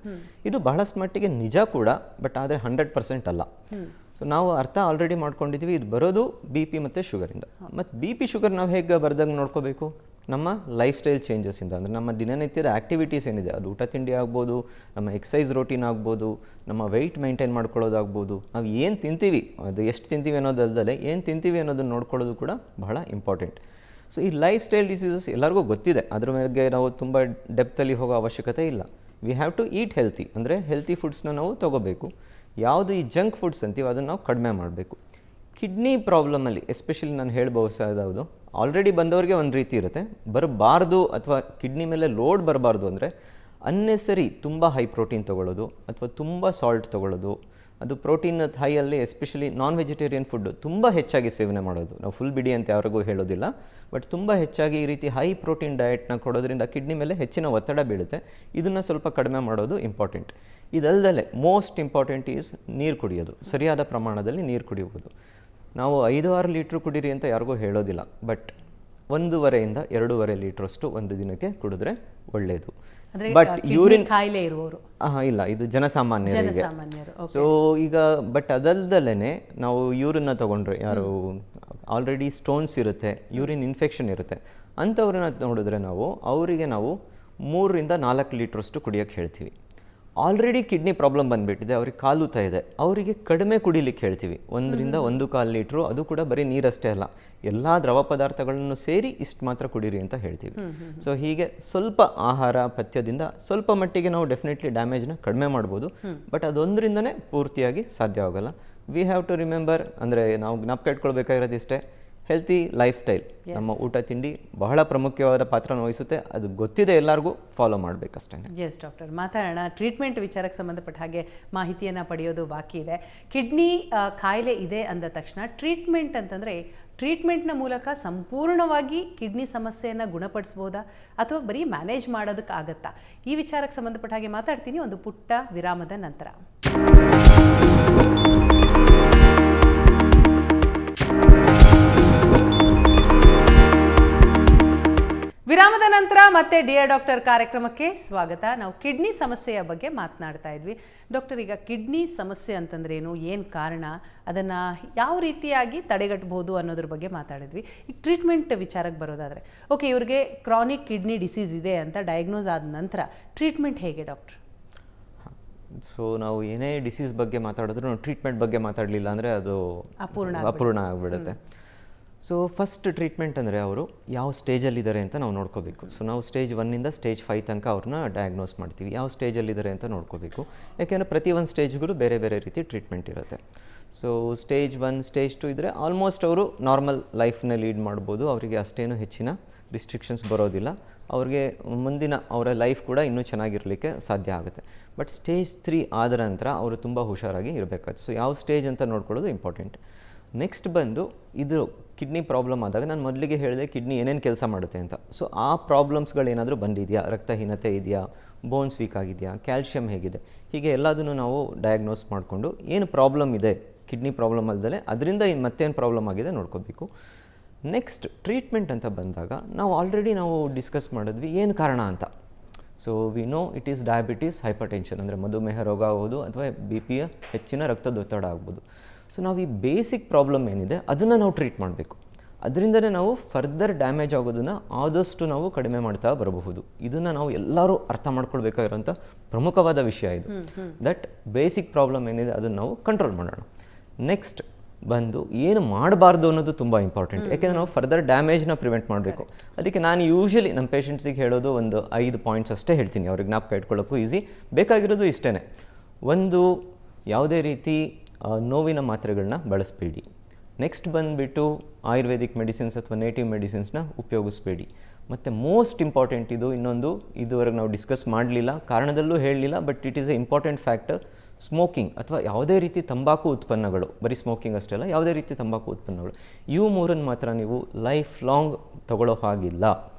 [SPEAKER 2] ಇದು ಬಹಳಷ್ಟು ಮಟ್ಟಿಗೆ ನಿಜ ಕೂಡ, ಬಟ್ ಆದರೆ 100% ಅಲ್ಲ. ಸೊ ನಾವು ಅರ್ಥ ಆಲ್ರೆಡಿ ಮಾಡ್ಕೊಂಡಿದ್ದೀವಿ, ಇದು ಬರೋದು ಬಿ ಪಿ ಮತ್ತು ಶುಗರಿಂದ. ಮತ್ತು ಬಿ ಪಿ ಶುಗರ್ ನಾವು ಹೇಗೆ ಬರ್ದಂಗೆ ನೋಡ್ಕೋಬೇಕು? ನಮ್ಮ ಲೈಫ್ ಸ್ಟೈಲ್ ಚೇಂಜಸ್ಸಿಂದ, ಅಂದರೆ ನಮ್ಮ ದಿನನಿತ್ಯದ ಆ್ಯಕ್ಟಿವಿಟೀಸ್ ಏನಿದೆ ಅದು ಊಟ ತಿಂಡಿ ಆಗ್ಬೋದು, ನಮ್ಮ ಎಕ್ಸಸೈಸ್ ರೋಟೀನ್ ಆಗ್ಬೋದು, ನಮ್ಮ ವೆಯ್ಟ್ ಮೈಂಟೈನ್ ಮಾಡ್ಕೊಳ್ಳೋದಾಗ್ಬೋದು, ನಾವು ಏನು ತಿಂತೀವಿ ಅದು ಎಷ್ಟು ತಿಂತೀವಿ ಅನ್ನೋದಲ್ಲದೆ ಏನು ತಿಂತೀವಿ ಅನ್ನೋದನ್ನು ನೋಡ್ಕೊಳ್ಳೋದು ಕೂಡ ಬಹಳ ಇಂಪಾರ್ಟೆಂಟ್. ಸೊ ಈ ಲೈಫ್ ಸ್ಟೈಲ್ ಡಿಸೀಸಸ್ ಎಲ್ಲರಿಗೂ ಗೊತ್ತಿದೆ, ಅದ್ರ ಮೇಲೆ ನಾವು ತುಂಬ ಡೆಪ್ತಲ್ಲಿ ಹೋಗೋ ಅವಶ್ಯಕತೆ ಇಲ್ಲ. We have to eat healthy, ಅಂದರೆ ಹೆಲ್ತಿ ಫುಡ್ಸ್ನ ನಾವು ತೊಗೋಬೇಕು. ಯಾವುದು ಈ ಜಂಕ್ ಫುಡ್ಸ್ ಅಂತೀವಿ ಅದನ್ನು ನಾವು ಕಡಿಮೆ ಮಾಡಬೇಕು. ಕಿಡ್ನಿ ಪ್ರಾಬ್ಲಮಲ್ಲಿ ಎಸ್ಪೆಷಲಿ ನಾನು ಹೇಳ್ಬೋದು, ಆಲ್ರೆಡಿ ಬಂದವ್ರಿಗೆ ಒಂದು ರೀತಿ ಇರುತ್ತೆ, ಬರಬಾರ್ದು ಅಥವಾ ಕಿಡ್ನಿ ಮೇಲೆ ಲೋಡ್ ಬರಬಾರ್ದು ಅಂದರೆ ಅನ್ನೆಸರಿ ತುಂಬ ಹೈ ಪ್ರೋಟೀನ್ ತೊಗೊಳ್ಳೋದು ಅಥವಾ ತುಂಬ ಸಾಲ್ಟ್ ತೊಗೊಳ್ಳೋದು, ಅದು ಪ್ರೋಟೀನ್ ಹೈಯಲ್ಲಿ ಎಸ್ಪೆಷಲಿ ನಾನ್ ವೆಜಿಟೇರಿಯನ್ ಫುಡ್ಡು ತುಂಬ ಹೆಚ್ಚಾಗಿ ಸೇವನೆ ಮಾಡೋದು. ನಾವು ಫುಲ್ ಬಿಡಿ ಅಂತ ಯಾರಿಗೂ ಹೇಳೋದಿಲ್ಲ, ಬಟ್ ತುಂಬ ಹೆಚ್ಚಾಗಿ ಈ ರೀತಿ ಹೈ ಪ್ರೋಟೀನ್ ಡಯಟ್ನ ಕೊಡೋದ್ರಿಂದ ಕಿಡ್ನಿ ಮೇಲೆ ಹೆಚ್ಚಿನ ಒತ್ತಡ ಬೀಳುತ್ತೆ. ಇದನ್ನು ಸ್ವಲ್ಪ ಕಡಿಮೆ ಮಾಡೋದು ಇಂಪಾರ್ಟೆಂಟ್. ಇದಲ್ಲದೆ ಮೋಸ್ಟ್ ಇಂಪಾರ್ಟೆಂಟ್ ಈಸ್ ನೀರು ಕುಡಿಯೋದು, ಸರಿಯಾದ ಪ್ರಮಾಣದಲ್ಲಿ ನೀರು ಕುಡಿಯುವುದು. ನಾವು 5-6 ಲೀಟ್ರ್ ಕುಡೀರಿ ಅಂತ ಯಾರಿಗೂ ಹೇಳೋದಿಲ್ಲ, ಬಟ್ 1.5 to 2.5 ಲೀಟ್ರಷ್ಟು ಒಂದು ದಿನಕ್ಕೆ ಕುಡಿದ್ರೆ ಒಳ್ಳೆಯದು. ಬಟ್ ಯೂರಿನ್
[SPEAKER 1] ಕಾಯಿಲೆ ಇರುವವರು
[SPEAKER 2] ಇಲ್ಲ, ಇದು ಜನಸಾಮಾನ್ಯರಿಗೆ. ಸೊ ಈಗ ಬಟ್ ಅದಲ್ದಲೇ ನಾವು ಯೂರಿನ್ನ ತೊಗೊಂಡ್ರೆ, ಯಾರು ಆಲ್ರೆಡಿ ಸ್ಟೋನ್ಸ್ ಇರುತ್ತೆ, ಯೂರಿನ್ ಇನ್ಫೆಕ್ಷನ್ ಇರುತ್ತೆ, ಅಂಥವ್ರನ್ನ ನೋಡಿದ್ರೆ ಅವರಿಗೆ ನಾವು 3 to 4 ಲೀಟ್ರಷ್ಟು ಕುಡಿಯೋಕ್ಕೆ ಹೇಳ್ತೀವಿ. ಆಲ್ರೆಡಿ ಕಿಡ್ನಿ ಪ್ರಾಬ್ಲಮ್ ಬಂದುಬಿಟ್ಟಿದೆ, ಅವ್ರಿಗೆ ಕಾಲುತ್ತಾ ಇದೆ, ಅವರಿಗೆ ಕಡಿಮೆ ಕುಡಿಲಿಕ್ಕೆ ಹೇಳ್ತೀವಿ. 1 to 1.25 ಲೀಟ್ರು, ಅದು ಕೂಡ ಬರೀ ನೀರಷ್ಟೇ ಅಲ್ಲ, ಎಲ್ಲ ದ್ರವ ಪದಾರ್ಥಗಳನ್ನು ಸೇರಿ ಇಷ್ಟು ಮಾತ್ರ ಕುಡೀರಿ ಅಂತ ಹೇಳ್ತೀವಿ. ಸೊ ಹೀಗೆ ಸ್ವಲ್ಪ ಆಹಾರ ಪಥ್ಯದಿಂದ ಸ್ವಲ್ಪ ಮಟ್ಟಿಗೆ ನಾವು ಡೆಫಿನೆಟ್ಲಿ ಡ್ಯಾಮೇಜ್ನ ಕಡಿಮೆ ಮಾಡ್ಬೋದು, ಬಟ್ ಅದೊಂದರಿಂದನೇ ಪೂರ್ತಿಯಾಗಿ ಸಾಧ್ಯ ಆಗೋಲ್ಲ. ವಿ ಹ್ಯಾವ್ ಟು ರಿಮೆಂಬರ್, ಅಂದರೆ ನಾವು ಜ್ಞಾಪಕ ಇಟ್ಕೊಳ್ಬೇಕಾಗಿರೋದು ಇಷ್ಟೇ, ಹೆಲ್ತಿ ಲೈಫ್ ಸ್ಟೈಲ್, ನಮ್ಮ ಊಟ ತಿಂಡಿ ಬಹಳ ಪ್ರಮುಖವಾದ ಪಾತ್ರನ ವಹಿಸುತ್ತೆ. ಅದು ಗೊತ್ತಿದೆ, ಎಲ್ಲರಿಗೂ ಫಾಲೋ ಮಾಡಬೇಕಷ್ಟೇ.
[SPEAKER 1] ಎಸ್ ಡಾಕ್ಟರ್, ಮಾತಾಡೋಣ. ಟ್ರೀಟ್ಮೆಂಟ್ ವಿಚಾರಕ್ಕೆ ಸಂಬಂಧಪಟ್ಟ ಹಾಗೆ ಮಾಹಿತಿಯನ್ನು ಪಡೆಯೋದು ಬಾಕಿ ಇದೆ. ಕಿಡ್ನಿ ಕಾಯಿಲೆ ಇದೆ ಅಂದ ತಕ್ಷಣ ಟ್ರೀಟ್ಮೆಂಟ್ ಅಂತಂದರೆ, ಟ್ರೀಟ್ಮೆಂಟ್ನ ಮೂಲಕ ಸಂಪೂರ್ಣವಾಗಿ ಕಿಡ್ನಿ ಸಮಸ್ಯೆಯನ್ನು ಗುಣಪಡಿಸ್ಬೋದಾ ಅಥವಾ ಬರೀ ಮ್ಯಾನೇಜ್ ಮಾಡೋದಕ್ಕಾಗತ್ತಾ? ಈ ವಿಚಾರಕ್ಕೆ ಸಂಬಂಧಪಟ್ಟ ಹಾಗೆ ಮಾತಾಡ್ತೀನಿ ಒಂದು ಪುಟ್ಟ ವಿರಾಮದ ನಂತರ. ವಿರಾಮದ ನಂತರ ಮತ್ತೆ ಡಿಯರ್ ಡಾಕ್ಟರ್ ಕಾರ್ಯಕ್ರಮಕ್ಕೆ ಸ್ವಾಗತ. ನಾವು ಕಿಡ್ನಿ ಸಮಸ್ಯೆಯ ಬಗ್ಗೆ ಮಾತನಾಡ್ತಾ ಇದ್ವಿ. ಡಾಕ್ಟರ್, ಈಗ ಕಿಡ್ನಿ ಸಮಸ್ಯೆ ಅಂತಂದ್ರೇನು, ಏನು ಕಾರಣ, ಅದನ್ನು ಯಾವ ರೀತಿಯಾಗಿ ತಡೆಗಟ್ಟಬಹುದು ಅನ್ನೋದ್ರ ಬಗ್ಗೆ ಮಾತಾಡಿದ್ವಿ. ಈಗ ಟ್ರೀಟ್ಮೆಂಟ್ ವಿಚಾರಕ್ಕೆ ಬರೋದಾದರೆ, ಓಕೆ, ಇವ್ರಿಗೆ ಕ್ರಾನಿಕ್ ಕಿಡ್ನಿ ಡಿಸೀಸ್ ಇದೆ ಅಂತ ಡಯಾಗ್ನೋಸ್ ಆದ ನಂತರ ಟ್ರೀಟ್ಮೆಂಟ್ ಹೇಗೆ ಡಾಕ್ಟರ್?
[SPEAKER 2] ಸೊ ನಾವು ಏನೇ ಡಿಸೀಸ್ ಬಗ್ಗೆ ಮಾತಾಡಿದ್ರು ಟ್ರೀಟ್ಮೆಂಟ್ ಬಗ್ಗೆ ಮಾತಾಡಲಿಲ್ಲ ಅಂದರೆ ಅದು ಅಪೂರ್ಣ ಆಗಿಬಿಡುತ್ತೆ. ಸೊ ಫಸ್ಟ್ ಟ್ರೀಟ್ಮೆಂಟ್ ಅಂದರೆ ಅವರು ಯಾವ ಸ್ಟೇಜಲ್ಲಿದ್ದಾರೆ ಅಂತ ನಾವು ನೋಡ್ಕೋಬೇಕು. ಸೊ ನಾವು ಸ್ಟೇಜ್ 1 to ಸ್ಟೇಜ್ 5 ತನಕ ಅವ್ರನ್ನ ಡಯಾಗ್ನೋಸ್ ಮಾಡ್ತೀವಿ. ಯಾವ ಸ್ಟೇಜಲ್ಲಿದ್ದಾರೆ ಅಂತ ನೋಡ್ಕೋಬೇಕು, ಯಾಕೆಂದರೆ ಪ್ರತಿ ಒಂದು ಸ್ಟೇಜ್ಗೂ ಬೇರೆ ಬೇರೆ ರೀತಿ ಟ್ರೀಟ್ಮೆಂಟ್ ಇರುತ್ತೆ. ಸೊ ಸ್ಟೇಜ್ 1, ಸ್ಟೇಜ್ 2 ಇದ್ದರೆ ಆಲ್ಮೋಸ್ಟ್ ಅವರು ನಾರ್ಮಲ್ ಲೈಫ್ನ ಲೀಡ್ ಮಾಡ್ಬೋದು, ಅವರಿಗೆ ಅಷ್ಟೇನು ಹೆಚ್ಚಿನ ರಿಸ್ಟ್ರಿಕ್ಷನ್ಸ್ ಬರೋದಿಲ್ಲ, ಅವ್ರಿಗೆ ಮುಂದಿನ ಅವರ ಲೈಫ್ ಕೂಡ ಇನ್ನೂ ಚೆನ್ನಾಗಿರಲಿಕ್ಕೆ ಸಾಧ್ಯ ಆಗುತ್ತೆ. ಬಟ್ ಸ್ಟೇಜ್ 3 ಆದ ನಂತರ ಅವರು ತುಂಬ ಹುಷಾರಾಗಿ ಇರಬೇಕಾಗುತ್ತೆ. ಸೊ ಯಾವ ಸ್ಟೇಜ್ ಅಂತ ನೋಡ್ಕೊಳ್ಳೋದು ಇಂಪಾರ್ಟೆಂಟ್. ನೆಕ್ಸ್ಟ್ ಬಂದು ಇದು ಕಿಡ್ನಿ ಪ್ರಾಬ್ಲಮ್ ಆದಾಗ ನಾನು ಮೊದಲಿಗೆ ಹೇಳಿದೆ ಕಿಡ್ನಿ ಏನೇನು ಕೆಲಸ ಮಾಡುತ್ತೆ ಅಂತ. ಸೊ ಆ ಪ್ರಾಬ್ಲಮ್ಸ್ಗಳೇನಾದರೂ ಬಂದಿದೆಯಾ, ರಕ್ತಹೀನತೆ ಇದೆಯಾ, ಬೋನ್ಸ್ ವೀಕ್ ಆಗಿದೆಯಾ, ಕ್ಯಾಲ್ಶಿಯಂ ಹೇಗಿದೆ, ಹೀಗೆ ಎಲ್ಲದನ್ನು ನಾವು ಡಯಾಗ್ನೋಸ್ ಮಾಡಿಕೊಂಡು ಏನು ಪ್ರಾಬ್ಲಮ್ ಇದೆ ಕಿಡ್ನಿ ಪ್ರಾಬ್ಲಮ್ ಅಲ್ಲದೆ ಅದರಿಂದ ಮತ್ತೇನು ಪ್ರಾಬ್ಲಮ್ ಆಗಿದೆ ನೋಡ್ಕೋಬೇಕು. ನೆಕ್ಸ್ಟ್ ಟ್ರೀಟ್ಮೆಂಟ್ ಅಂತ ಬಂದಾಗ ನಾವು ಡಿಸ್ಕಸ್ ಮಾಡಿದ್ವಿ ಏನು ಕಾರಣ ಅಂತ. So we know it is diabetes, hypertension, ಅಂದರೆ ಮಧುಮೇಹ ರೋಗ ಆಗ್ಬೋದು ಅಥವಾ BP ಹೆಚ್ಚಿನ ರಕ್ತದೊತ್ತಡ ಆಗ್ಬೋದು. ಸೊ ನಾವು ಈ ಬೇಸಿಕ್ ಪ್ರಾಬ್ಲಮ್ ಏನಿದೆ ಅದನ್ನು ನಾವು ಟ್ರೀಟ್ ಮಾಡಬೇಕು. ಅದರಿಂದನೇ ನಾವು ಫರ್ದರ್ ಡ್ಯಾಮೇಜ್ ಆಗೋದನ್ನು ಆದಷ್ಟು ನಾವು ಕಡಿಮೆ ಮಾಡ್ತಾ ಬರಬಹುದು. ಇದನ್ನು ನಾವು ಎಲ್ಲರೂ ಅರ್ಥ ಮಾಡ್ಕೊಳ್ಬೇಕಾಗಿರೋಂಥ ಪ್ರಮುಖವಾದ ವಿಷಯ ಇದು. ದಟ್ ಬೇಸಿಕ್ ಪ್ರಾಬ್ಲಮ್ ಏನಿದೆ ಅದನ್ನು ನಾವು ಕಂಟ್ರೋಲ್ ಮಾಡೋಣ. ನೆಕ್ಸ್ಟ್ ಬಂದು ಏನು ಮಾಡಬಾರ್ದು ಅನ್ನೋದು ತುಂಬ ಇಂಪಾರ್ಟೆಂಟ್, ಯಾಕೆಂದರೆ ನಾವು ಫರ್ದರ್ ಡ್ಯಾಮೇಜ್ನ ಪ್ರಿವೆಂಟ್ ಮಾಡಬೇಕು. ಅದಕ್ಕೆ ನಾನು ಯೂಶ್ವಲಿ ನಮ್ಮ ಪೇಷಂಟ್ಸಿಗೆ ಹೇಳೋದು ಒಂದು 5 ಪಾಯಿಂಟ್ಸ್ ಅಷ್ಟೇ ಹೇಳ್ತೀನಿ, ಅವ್ರಿಗೆ ಜ್ಞಾಪಕ ಇಟ್ಕೊಳ್ಳೋಕ್ಕೂ ಈಸಿ. ಬೇಕಾಗಿರೋದು ಇಷ್ಟೇ, ಒಂದು, ಯಾವುದೇ ರೀತಿ ನೋವಿನ ಮಾತ್ರೆಗಳನ್ನ ಬಳಸಬೇಡಿ. ನೆಕ್ಸ್ಟ್ ಬಂದುಬಿಟ್ಟು ಆಯುರ್ವೇದಿಕ್ ಮೆಡಿಸಿನ್ಸ್ ಅಥವಾ ನೇಟಿವ್ ಮೆಡಿಸಿನ್ಸ್ನ ಉಪಯೋಗಿಸ್ಬೇಡಿ. ಮತ್ತು ಮೋಸ್ಟ್ ಇಂಪಾರ್ಟೆಂಟ್ ಇನ್ನೊಂದು ಇದುವರೆಗೆ ನಾವು ಡಿಸ್ಕಸ್ ಮಾಡಲಿಲ್ಲ, ಕಾರಣದಲ್ಲೂ ಹೇಳಲಿಲ್ಲ, but it is A important factor, smoking ಅಥವಾ ಯಾವುದೇ ರೀತಿ ತಂಬಾಕು ಉತ್ಪನ್ನಗಳು, ಬರೀ ಸ್ಮೋಕಿಂಗ್ ಅಷ್ಟೇ ಅಲ್ಲ, ಯಾವುದೇ ರೀತಿ ತಂಬಾಕು ಉತ್ಪನ್ನಗಳು, ಇವು 3 ಮಾತ್ರ ನೀವು ಲೈಫ್ ಲಾಂಗ್ ತಗೊಳ್ಳೋ ಹಾಗಿಲ್ಲ.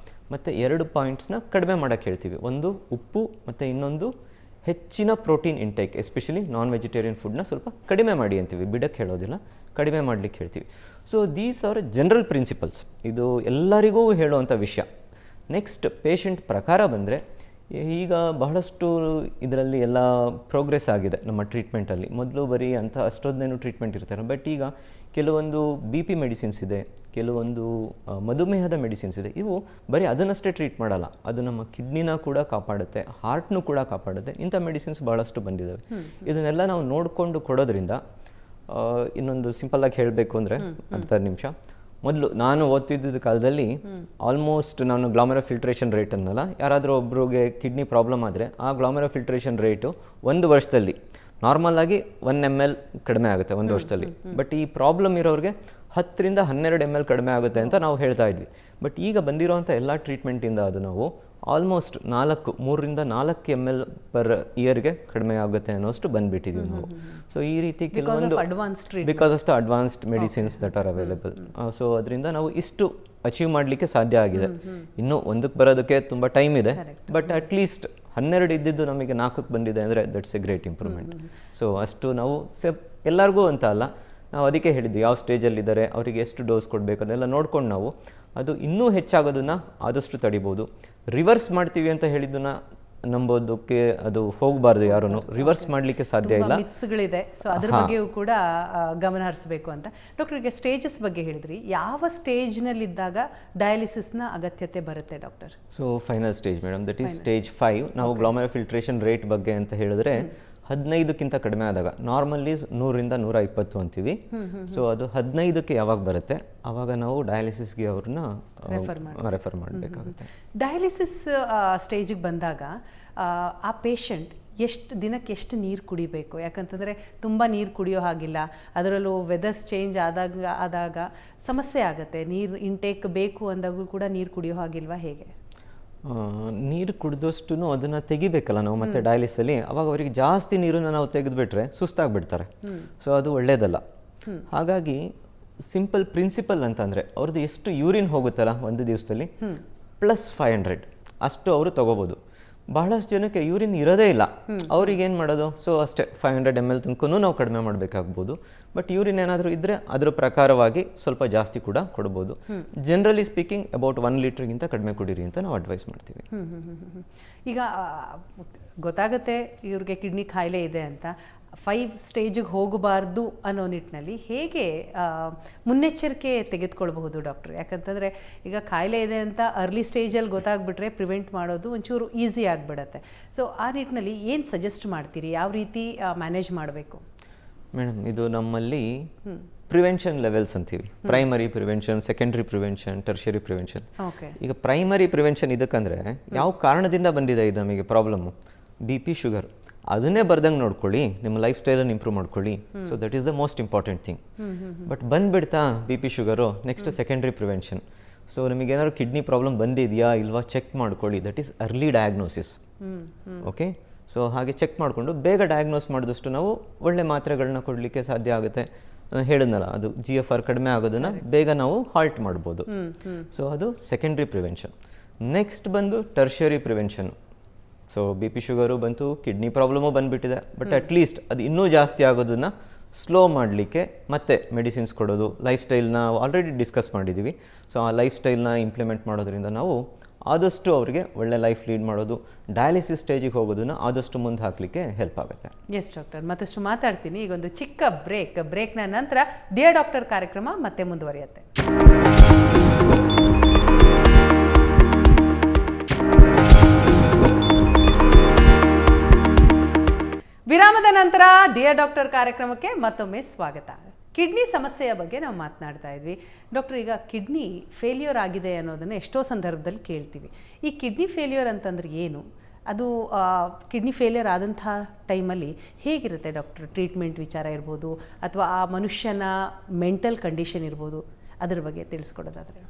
[SPEAKER 2] ಮತ್ತು 2 ಪಾಯಿಂಟ್ಸ್ನ ಕಡಿಮೆ ಮಾಡೋಕ್ಕೆ ಹೇಳ್ತೀವಿ, ಒಂದು ಉಪ್ಪು ಮತ್ತು ಇನ್ನೊಂದು ಹೆಚ್ಚಿನ protein intake, especially non vegetarian ಫುಡ್ನ ಸ್ವಲ್ಪ ಕಡಿಮೆ ಮಾಡಿ ಅಂತೀವಿ, ಬಿಡಕ್ಕೆ ಹೇಳೋದಿಲ್ಲ, ಕಡಿಮೆ ಮಾಡಲಿಕ್ಕೆ ಹೇಳ್ತೀವಿ. So these R general principles, ಇದು ಎಲ್ಲರಿಗೂ ಹೇಳುವಂಥ ವಿಷಯ. ನೆಕ್ಸ್ಟ್ ಪೇಷಂಟ್ ಪ್ರಕಾರ ಬಂದರೆ ಈಗ ಬಹಳಷ್ಟು ಇದರಲ್ಲಿ ಎಲ್ಲ ಪ್ರೋಗ್ರೆಸ್ ಆಗಿದೆ ನಮ್ಮ ಟ್ರೀಟ್ಮೆಂಟಲ್ಲಿ. ಮೊದಲು ಬರೀ ಅಂತ ಅಷ್ಟೊಂದೇನು ಟ್ರೀಟ್ಮೆಂಟ್ ಇರ್ತಾರೆ, ಬಟ್ ಈಗ ಕೆಲವೊಂದು ಬಿ ಪಿ ಮೆಡಿಸಿನ್ಸ್ ಇದೆ, ಕೆಲವೊಂದು ಮಧುಮೇಹದ ಮೆಡಿಸಿನ್ಸ್ ಇದೆ. ಇವು ಬರೀ ಅದನ್ನಷ್ಟೇ ಟ್ರೀಟ್ ಮಾಡಲ್ಲ, ಅದು ನಮ್ಮ ಕಿಡ್ನಿನ ಕೂಡ ಕಾಪಾಡುತ್ತೆ, ಹಾರ್ಟ್ನು ಕೂಡ ಕಾಪಾಡುತ್ತೆ. ಇಂಥ ಮೆಡಿಸಿನ್ಸ್ ಭಾಳಷ್ಟು ಬಂದಿದ್ದಾವೆ. ಇದನ್ನೆಲ್ಲ ನಾವು ನೋಡಿಕೊಂಡು ಕೊಡೋದ್ರಿಂದ ಇನ್ನೊಂದು ಸಿಂಪಲ್ಲಾಗಿ ಹೇಳಬೇಕು ಅಂದರೆ ಅರ್ಧ ನಿಮಿಷ, ಮೊದಲು ನಾನು ಓದ್ತಿದ್ದ ಕಾಲದಲ್ಲಿ ಆಲ್ಮೋಸ್ಟ್ ನಾನು ಗ್ಲಾಮೆರೋ ಫಿಲ್ಟ್ರೇಷನ್ ರೇಟ್ ಅನ್ನಲ್ಲ, ಯಾರಾದರೂ ಒಬ್ರಿಗೆ ಕಿಡ್ನಿ ಪ್ರಾಬ್ಲಮ್ ಆದರೆ ಆ ಗ್ಲಾಮೆರೋ ಫಿಲ್ಟ್ರೇಷನ್ ರೇಟು 1 ವರ್ಷದಲ್ಲಿ ನಾರ್ಮಲ್ ಆಗಿ 1 ml ಕಡಿಮೆ ಆಗುತ್ತೆ 1 ವರ್ಷದಲ್ಲಿ. ಬಟ್ ಈ ಪ್ರಾಬ್ಲಮ್ ಇರೋರಿಗೆ 10 ರಿಂದ 12 ml ಕಡಿಮೆ ಆಗುತ್ತೆ ಅಂತ ನಾವು ಹೇಳ್ತಾ ಇದ್ವಿ. ಬಟ್ ಈಗ ಬಂದಿರೋವಂಥ ಎಲ್ಲ ಟ್ರೀಟ್ಮೆಂಟಿಂದ ಅದು ನಾವು ಆಲ್ಮೋಸ್ಟ್ 3 ರಿಂದ 4 ml ಪರ್ ಇಯರ್ಗೆ ಕಡಿಮೆ ಆಗುತ್ತೆ ಅನ್ನೋಷ್ಟು ಬಂದುಬಿಟ್ಟಿದ್ದೀವಿ ನಾವು. ಸೊ ಈ ರೀತಿ ಕೆಲವೊಂದು because of the advanced medicines that are available. So ಅದರಿಂದ ನಾವು ಇಷ್ಟು ಅಚೀವ್ ಮಾಡಲಿಕ್ಕೆ ಸಾಧ್ಯ ಆಗಿದೆ. ಇನ್ನೂ 1ಕ್ಕೆ ಬರೋದಕ್ಕೆ ತುಂಬ ಟೈಮ್ ಇದೆ, ಬಟ್ ಅಟ್ಲೀಸ್ಟ್ 12 ಇದ್ದಿದ್ದು ನಮಗೆ 4ಕ್ಕೆ ಬಂದಿದೆ ಅಂದರೆ that's A great improvement. So ಅಷ್ಟು ನಾವು ಎಲ್ಲರಿಗೂ ಅಂತ ಅಲ್ಲ, ನಾವು ಅದಕ್ಕೆ ಹೇಳಿದ್ವಿ ಯಾವ ಸ್ಟೇಜಲ್ಲಿದ್ದಾರೆ, ಅವರಿಗೆ ಎಷ್ಟು ಡೋಸ್ ಕೊಡಬೇಕು ಅದೆಲ್ಲ ನೋಡ್ಕೊಂಡು ನಾವು ಅದು ಇನ್ನೂ ಹೆಚ್ಚಾಗೋದನ್ನು ಆದಷ್ಟು ತಡಿಬೋದು. ರಿವರ್ಸ್ ಮಾಡ್ತೀವಿ ಅಂತ ಹೇಳಿದ್ದನ್ನ ನಂಬೋದಕ್ಕೆ ಅದು ಹೋಗಬಾರ್ದು, ಯಾರೂ ರಿವರ್ಸ್ ಮಾಡಲಿಕ್ಕೆ ಸಾಧ್ಯ ಇಲ್ಲ.
[SPEAKER 1] ಮಿತ್ಸ್ಗಳಿದೆ, ಸೊ ಅದ್ರ ಬಗ್ಗೆಯೂ ಕೂಡ ಗಮನ ಹರಿಸಬೇಕು ಅಂತ. ಡಾಕ್ಟರ್ಗೆ ಸ್ಟೇಜಸ್ ಬಗ್ಗೆ ಹೇಳಿದ್ರಿ, ಯಾವ ಸ್ಟೇಜ್ನಲ್ಲಿದ್ದಾಗ ಡಯಾಲಿಸಿಸ್ನ ಅಗತ್ಯತೆ ಬರುತ್ತೆ doctor?
[SPEAKER 2] So final stage madam, that is stage 5. ನಾವು ಗ್ಲಾಮೆರೋ ಫಿಲ್ಟ್ರೇಷನ್ ರೇಟ್ ಬಗ್ಗೆ ಅಂತ ಹೇಳಿದ್ರೆ 15ಕ್ಕಿಂತ ಕಡಿಮೆ ಆದಾಗ, ನಾರ್ಮಲಿ 100 ರಿಂದ 120 ಅಂತೀವಿ. ಸೊ ಅದು 15ಕ್ಕೆ ಯಾವಾಗ ಬರುತ್ತೆ ಆವಾಗ ನಾವು ಡಯಾಲಿಸಿಸ್ಗೆ ಅವ್ರನ್ನ ರೆಫರ್ ಮಾಡಬೇಕಾಗುತ್ತೆ.
[SPEAKER 1] ಡಯಾಲಿಸಿಸ್ ಸ್ಟೇಜಿಗೆ ಬಂದಾಗ ಆ ಪೇಷಂಟ್ ದಿನಕ್ಕೆ ಎಷ್ಟು ನೀರು ಕುಡಿಬೇಕು? ಯಾಕಂತಂದರೆ ತುಂಬ ನೀರು ಕುಡಿಯೋ ಹಾಗಿಲ್ಲ, ಅದರಲ್ಲೂ ವೆದರ್ಸ್ ಚೇಂಜ್ ಆದಾಗ ಸಮಸ್ಯೆ ಆಗುತ್ತೆ. ನೀರು ಇಂಟೇಕ್ ಬೇಕು ಅಂದಾಗೂ ಕೂಡ ನೀರು ಕುಡಿಯೋ ಹಾಗಿಲ್ವಾ, ಹೇಗೆ?
[SPEAKER 2] ನೀರು ಕುಡಿದಷ್ಟು ಅದನ್ನು ತೆಗಿಬೇಕಲ್ಲ ನಾವು ಮತ್ತೆ ಡಯಾಲಿಸಲ್ಲಿ. ಅವಾಗ ಅವರಿಗೆ ಜಾಸ್ತಿ ನೀರನ್ನು ನಾವು ತೆಗೆದುಬಿಟ್ರೆ ಸುಸ್ತಾಗ್ಬಿಡ್ತಾರೆ. ಸೊ ಅದು ಒಳ್ಳೆಯದಲ್ಲ. ಹಾಗಾಗಿ ಸಿಂಪಲ್ ಪ್ರಿನ್ಸಿಪಲ್ ಅಂತಂದರೆ ಅವ್ರದ್ದು ಎಷ್ಟು ಯೂರಿನ್ ಹೋಗುತ್ತಲ್ಲ ಒಂದು ದಿವಸದಲ್ಲಿ ಪ್ಲಸ್ 500 ಅಷ್ಟು ಅವರು ತಗೋಬೋದು. ಬಹಳಷ್ಟು ಜನಕ್ಕೆ ಯೂರಿನ್ ಇರೋದೇ ಇಲ್ಲ, ಅವ್ರಿಗೆ ಏನು ಮಾಡೋದು? ಸೊ ಅಷ್ಟೇ 500 ml ತನಕ ನಾವು ಕಡಿಮೆ ಮಾಡಬೇಕಾಗ್ಬೋದು. ಬಟ್ ಯೂರಿನ್ ಏನಾದರೂ ಇದ್ದರೆ ಅದರ ಪ್ರಕಾರವಾಗಿ ಸ್ವಲ್ಪ ಜಾಸ್ತಿ ಕೂಡ ಕೊಡ್ಬೋದು. ಜನರಲಿ ಸ್ಪೀಕಿಂಗ್ ಅಬೌಟ್ 1 ಲೀಟ್ರಿಗಿಂತ ಕಡಿಮೆ ಕುಡೀರಿ ಅಂತ ನಾವು ಅಡ್ವೈಸ್ ಮಾಡ್ತೀವಿ.
[SPEAKER 1] ಈಗ ಗೊತ್ತಾಗುತ್ತೆ ಇವ್ರಿಗೆ ಕಿಡ್ನಿ ಕಾಯಿಲೆ ಇದೆ ಅಂತ, 5 ಸ್ಟೇಜಿಗೆ ಹೋಗಬಾರ್ದು ಅನ್ನೋ ನಿಟ್ಟಿನಲ್ಲಿ ಹೇಗೆ ಮುನ್ನೆಚ್ಚರಿಕೆ ತೆಗೆದುಕೊಳ್ಬಹುದು ಡಾಕ್ಟ್ರ್? ಯಾಕಂತಂದರೆ ಈಗ ಕಾಯಿಲೆ ಇದೆ ಅಂತ ಅರ್ಲಿ ಸ್ಟೇಜಲ್ಲಿ ಗೊತ್ತಾಗ್ಬಿಟ್ರೆ ಪ್ರಿವೆಂಟ್ ಮಾಡೋದು ಒಂಚೂರು ಈಸಿ ಆಗಿಬಿಡತ್ತೆ. ಸೊ ಆ ನಿಟ್ಟಿನಲ್ಲಿ ಏನು ಸಜೆಸ್ಟ್ ಮಾಡ್ತೀರಿ? ಯಾವ ರೀತಿ ಮ್ಯಾನೇಜ್ ಮಾಡಬೇಕು?
[SPEAKER 2] ಮೇಡಮ್, ಇದು ನಮ್ಮಲ್ಲಿ ಪ್ರಿವೆನ್ಷನ್ ಲೆವೆಲ್ಸ್ ಅಂತೀವಿ. Primary prevention, secondary prevention, tertiary prevention. ಈಗ ಪ್ರೈಮರಿ ಪ್ರಿವೆನ್ಷನ್ ಇದಕ್ಕಂದರೆ ಯಾವ ಕಾರಣದಿಂದ ಬಂದಿದೆ ಇದು ನಮಗೆ ಪ್ರಾಬ್ಲಮ್ಮು? BP, ಶುಗರ್, ಅದನ್ನೇ ಬರ್ದಂಗೆ ನೋಡ್ಕೊಳ್ಳಿ, ನಿಮ್ಮ ಲೈಫ್ ಸ್ಟೈಲನ್ನು ಇಂಪ್ರೂವ್ ಮಾಡ್ಕೊಳ್ಳಿ. So that is the most important thing. But ಬಂದುಬಿಡ್ತಾ BP, sugar, next secondary prevention. So ನಿಮಗೇನಾದ್ರು ಕಿಡ್ನಿ ಪ್ರಾಬ್ಲಮ್ ಬಂದಿದೆಯಾ ಇಲ್ವಾ ಚೆಕ್ ಮಾಡ್ಕೊಳ್ಳಿ. That is early diagnosis. Okay, so ಹಾಗೆ ಚೆಕ್ ಮಾಡಿಕೊಂಡು ಬೇಗ ಡಯಾಗ್ನೋಸ್ ಮಾಡಿದಷ್ಟು ನಾವು ಒಳ್ಳೆ ಮಾತ್ರೆಗಳನ್ನ ಕೊಡಲಿಕ್ಕೆ ಸಾಧ್ಯ ಆಗುತ್ತೆ. ಹೇಳಿದ್ನಲ್ಲ, ಅದು GFR ಕಡಿಮೆ ಆಗೋದನ್ನು ಬೇಗ ನಾವು ಹಾಲ್ಟ್ ಮಾಡ್ಬೋದು. ಸೊ ಅದು ಸೆಕೆಂಡ್ರಿ ಪ್ರಿವೆನ್ಷನ್. ನೆಕ್ಸ್ಟ್ ಬಂದು tertiary prevention. So BP, sugar ಬಂತು, ಕಿಡ್ನಿ ಪ್ರಾಬ್ಲಮು ಬಂದುಬಿಟ್ಟಿದೆ, ಬಟ್ ಅಟ್ಲೀಸ್ಟ್ ಅದು ಇನ್ನೂ ಜಾಸ್ತಿ ಆಗೋದನ್ನು ಸ್ಲೋ ಮಾಡಲಿಕ್ಕೆ ಮತ್ತೆ ಮೆಡಿಸಿನ್ಸ್ ಕೊಡೋದು, ಲೈಫ್ ಸ್ಟೈಲ್ನ ಆಲ್ರೆಡಿ ಡಿಸ್ಕಸ್ ಮಾಡಿದ್ದೀವಿ. ಸೊ ಆ ಲೈಫ್ ಸ್ಟೈಲ್ನ ಇಂಪ್ಲಿಮೆಂಟ್ ಮಾಡೋದ್ರಿಂದ ನಾವು ಆದಷ್ಟು ಅವರಿಗೆ ಒಳ್ಳೆ ಲೈಫ್ ಲೀಡ್ ಮಾಡೋದು, ಡಯಾಲಿಸಿಸ್ ಸ್ಟೇಜಿಗೆ ಹೋಗೋದನ್ನು ಆದಷ್ಟು ಮುಂದೆ ಹಾಕಲಿಕ್ಕೆ ಹೆಲ್ಪ್ ಆಗುತ್ತೆ.
[SPEAKER 1] ಎಸ್ ಡಾಕ್ಟರ್, ಮತ್ತಷ್ಟು ಮಾತಾಡ್ತೀನಿ. ಈಗೊಂದು ಚಿಕ್ಕ ಬ್ರೇಕ್ನ ನಂತರ ಡಿಯರ್ ಡಾಕ್ಟರ್ ಕಾರ್ಯಕ್ರಮ ಮತ್ತೆ ಮುಂದುವರಿಯುತ್ತೆ. ವಿರಾಮದ ನಂತರ ಡಿಯರ್ ಡಾಕ್ಟರ್ ಕಾರ್ಯಕ್ರಮಕ್ಕೆ ಮತ್ತೊಮ್ಮೆ ಸ್ವಾಗತ. ಕಿಡ್ನಿ ಸಮಸ್ಯೆಯ ಬಗ್ಗೆ ನಾವು ಮಾತನಾಡ್ತಾ ಇದ್ವಿ. ಡಾಕ್ಟರ್, ಈಗ ಕಿಡ್ನಿ ಫೇಲ್ಯೂರ್ ಆಗಿದೆ ಅನ್ನೋದನ್ನು ಎಷ್ಟೋ ಸಂದರ್ಭದಲ್ಲಿ ಕೇಳ್ತೀವಿ. ಈ ಕಿಡ್ನಿ ಫೇಲ್ಯೂರ್ ಅಂತಂದ್ರೆ ಏನು? ಅದು ಕಿಡ್ನಿ ಫೇಲ್ಯೂರ್ ಆದಂಥ ಟೈಮಲ್ಲಿ ಹೇಗಿರುತ್ತೆ ಡಾಕ್ಟರ್? ಟ್ರೀಟ್ಮೆಂಟ್ ವಿಚಾರ ಇರ್ಬೋದು ಅಥವಾ ಆ ಮನುಷ್ಯನ ಮೆಂಟಲ್ ಕಂಡೀಷನ್ ಇರ್ಬೋದು, ಅದ್ರ ಬಗ್ಗೆ ತಿಳಿಸ್ಕೊಡೋದಾದರೆ.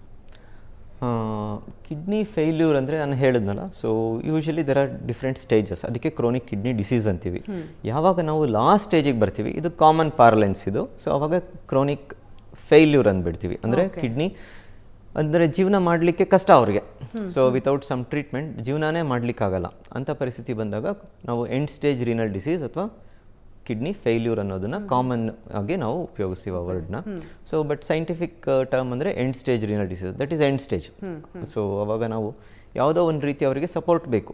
[SPEAKER 2] ಕಿಡ್ನಿ ಫೇಲ್ಯೂರ್ ಅಂದರೆ ನಾನು ಹೇಳಿದ್ನಲ್ಲ, so usually there are different stages. ಅದಕ್ಕೆ ಕ್ರೋನಿಕ್ ಕಿಡ್ನಿ ಡಿಸೀಸ್ ಅಂತೀವಿ. ಯಾವಾಗ ನಾವು ಲಾಸ್ಟ್ ಸ್ಟೇಜಿಗೆ ಬರ್ತೀವಿ, ಇದು ಕಾಮನ್ ಪಾರ್ಲೆನ್ಸ್ ಇದು. ಸೊ ಅವಾಗ ಕ್ರೋನಿಕ್ ಫೇಲ್ಯೂರ್ ಅಂದ್ಬಿಡ್ತೀವಿ. ಅಂದರೆ ಕಿಡ್ನಿ ಅಂದರೆ ಜೀವನ ಮಾಡಲಿಕ್ಕೆ ಕಷ್ಟ ಅವ್ರಿಗೆ. ಸೊ ವಿತೌಟ್ ಸಮ್ ಟ್ರೀಟ್ಮೆಂಟ್ ಜೀವನನೇ ಮಾಡಲಿಕ್ಕಾಗಲ್ಲ. ಅಂಥ ಪರಿಸ್ಥಿತಿ ಬಂದಾಗ ನಾವು ಎಂಡ್ ಸ್ಟೇಜ್ ರೀನಲ್ ಡಿಸೀಸ್ ಅಥವಾ ಕಿಡ್ನಿ ಫೇಲ್ಯೂರ್ ಅನ್ನೋದನ್ನ ಕಾಮನ್ ಆಗಿ ನಾವು ಉಪಯೋಗಿಸ್ತೀವಿ ಆ ವರ್ಡ್ನ. ಸೊ ಬಟ್ ಸೈಂಟಿಫಿಕ್ ಟರ್ಮ್ ಅಂದರೆ end stage renal disease, that is end stage. So ಅವಾಗ ನಾವು ಯಾವುದೋ ಒಂದು ರೀತಿ ಅವರಿಗೆ ಸಪೋರ್ಟ್ ಬೇಕು.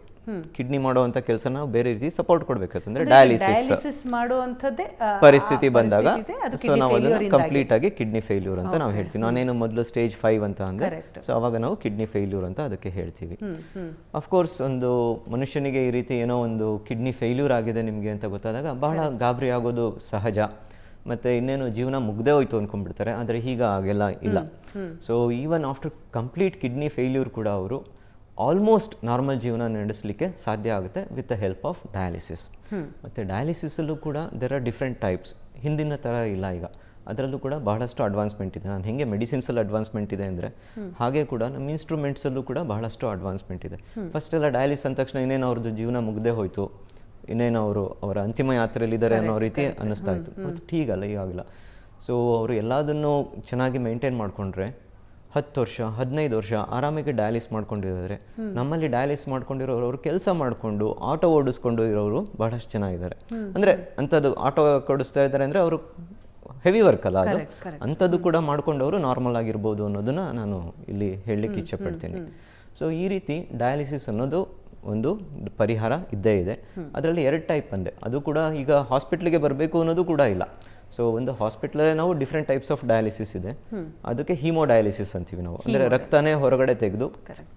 [SPEAKER 2] ಕಿಡ್ನಿ ಮಾಡುವಂಥ ಕೆಲಸ ನಾವು ಬೇರೆ ರೀತಿ ಸಪೋರ್ಟ್ ಕೊಡಬೇಕಂದ್ರೆ ಡಯಾಲಿಸಿಸ್
[SPEAKER 1] ಮಾಡುವಂಥದ್ದೇ
[SPEAKER 2] ಪರಿಸ್ಥಿತಿ ಬಂದಾಗ ಸೊ ನಾವು ಅದನ್ನು ಕಂಪ್ಲೀಟ್ ಆಗಿ ಕಿಡ್ನಿ ಫೇಲ್ಯೂರ್ ಅಂತ ನಾವು ಹೇಳ್ತೀವಿ. ನಾನೇನು ಮೊದಲು ಸ್ಟೇಜ್ 5 ಅಂತ ಅಂದರೆ ಸೊ ಅವಾಗ ನಾವು ಕಿಡ್ನಿ ಫೇಲ್ಯೂರ್ ಅಂತ ಅದಕ್ಕೆ ಹೇಳ್ತೀವಿ. ಅಫ್ಕೋರ್ಸ್ ಒಂದು ಮನುಷ್ಯನಿಗೆ ಈ ರೀತಿ ಏನೋ ಒಂದು ಕಿಡ್ನಿ ಫೇಲ್ಯೂರ್ ಆಗಿದೆ ನಿಮಗೆ ಅಂತ ಗೊತ್ತಾದಾಗ ಬಹಳ ಗಾಬರಿ ಆಗೋದು ಸಹಜ. ಮತ್ತು ಇನ್ನೇನು ಜೀವನ ಮುಗ್ದೇ ಹೋಯ್ತು ಅಂದ್ಕೊಂಡ್ಬಿಡ್ತಾರೆ. ಆದರೆ ಈಗ ಹಾಗೆಲ್ಲ ಇಲ್ಲ. So even after complete kidney failure ಕೂಡ ಅವರು ಆಲ್ಮೋಸ್ಟ್ ನಾರ್ಮಲ್ ಜೀವನ ನಡೆಸಲಿಕ್ಕೆ ಸಾಧ್ಯ ಆಗುತ್ತೆ with the help of dialysis. ಮತ್ತು ಡಯಾಲಿಸಿಸಲ್ಲೂ ಕೂಡ ದೇರ್ ಆರ್ ಡಿಫ್ರೆಂಟ್ ಟೈಪ್ಸ್. ಹಿಂದಿನ ಥರ ಇಲ್ಲ ಈಗ, ಅದರಲ್ಲೂ ಕೂಡ ಬಹಳಷ್ಟು ಅಡ್ವಾನ್ಸ್ಮೆಂಟ್ ಇದೆ. ನಾನು ಹೇಗೆ ಮೆಡಿಸಿನ್ಸಲ್ಲಿ ಅಡ್ವಾನ್ಸ್ಮೆಂಟ್ ಇದೆ ಅಂದರೆ ಹಾಗೆ ಕೂಡ ನಮ್ಮ ಇನ್ಸ್ಟ್ರೂಮೆಂಟ್ಸಲ್ಲೂ ಕೂಡ ಬಹಳಷ್ಟು ಅಡ್ವಾನ್ಸ್ಮೆಂಟ್ ಇದೆ. ಫಸ್ಟ್ ಎಲ್ಲ ಡಯಾಲಿಸಿಸ್ ಅಂದ ತಕ್ಷಣ ಇನ್ನೇನು ಅವ್ರದ್ದು ಜೀವನ ಮುಗ್ದೇ ಹೋಯಿತು, ಇನ್ನೇನು ಅವರ ಅಂತಿಮ ಯಾತ್ರೆಯಲ್ಲಿದ್ದಾರೆ ಅನ್ನೋ ರೀತಿ ಅನ್ನಿಸ್ತಾ ಇತ್ತು. ಮತ್ತು ಹೀಗಲ್ಲ, ಈಗಾಗಲ್ಲ. ಸೊ ಅವರು ಎಲ್ಲದನ್ನು ಚೆನ್ನಾಗಿ ಮೇಂಟೈನ್ ಮಾಡಿಕೊಂಡ್ರೆ 10 ವರ್ಷ 15 ವರ್ಷ ಆರಾಮಾಗಿ ಡಯಾಲಿಸ್ ಮಾಡ್ಕೊಂಡಿದ್ದಾರೆ. ನಮ್ಮಲ್ಲಿ ಡಯಾಲಿಸ್ ಮಾಡ್ಕೊಂಡಿರೋರು ಅವರು ಕೆಲಸ ಮಾಡಿಕೊಂಡು ಆಟೋ ಓಡಿಸ್ಕೊಂಡು ಇರೋರು ಬಹಳಷ್ಟು ಚೆನ್ನಾಗಿದ್ದಾರೆ. ಅಂದರೆ ಅಂಥದ್ದು ಆಟೋ ಓಡಿಸ್ತಾ ಇದ್ದಾರೆ ಅಂದರೆ ಅವರು ಹೆವಿ ವರ್ಕ್ ಅಲ್ಲ ಅದು, ಅಂಥದ್ದು ಕೂಡ ಮಾಡ್ಕೊಂಡವರು ನಾರ್ಮಲ್ ಆಗಿರ್ಬೋದು ಅನ್ನೋದನ್ನು ನಾನು ಇಲ್ಲಿ ಹೇಳಲಿಕ್ಕೆ ಇಚ್ಛೆಪಡ್ತೀನಿ. ಸೊ ಈ ರೀತಿ ಡಯಾಲಿಸಿಸ್ ಅನ್ನೋದು ಒಂದು ಪರಿಹಾರ ಇದ್ದೇ ಇದೆ. ಅದರಲ್ಲಿ 2 ಟೈಪ್ ಅಂದೆ, ಅದು ಕೂಡ ಈಗ ಹಾಸ್ಪಿಟ್ಲಿಗೆ ಬರಬೇಕು ಅನ್ನೋದು ಕೂಡ ಇಲ್ಲ. ಸೊ ಒಂದು ಹಾಸ್ಪಿಟ್ಲಲ್ಲೇ ನಾವು ಡಿಫ್ರೆಂಟ್ ಟೈಪ್ಸ್ ಆಫ್ ಡಯಾಲಿಸಿಸ್ ಇದೆ. ಅದಕ್ಕೆ ಹೀಮೋಡಯಾಲಿಸಿಸ್ ಅಂತೀವಿ ನಾವು. ಅಂದರೆ ರಕ್ತನೇ ಹೊರಗಡೆ ತೆಗೆದು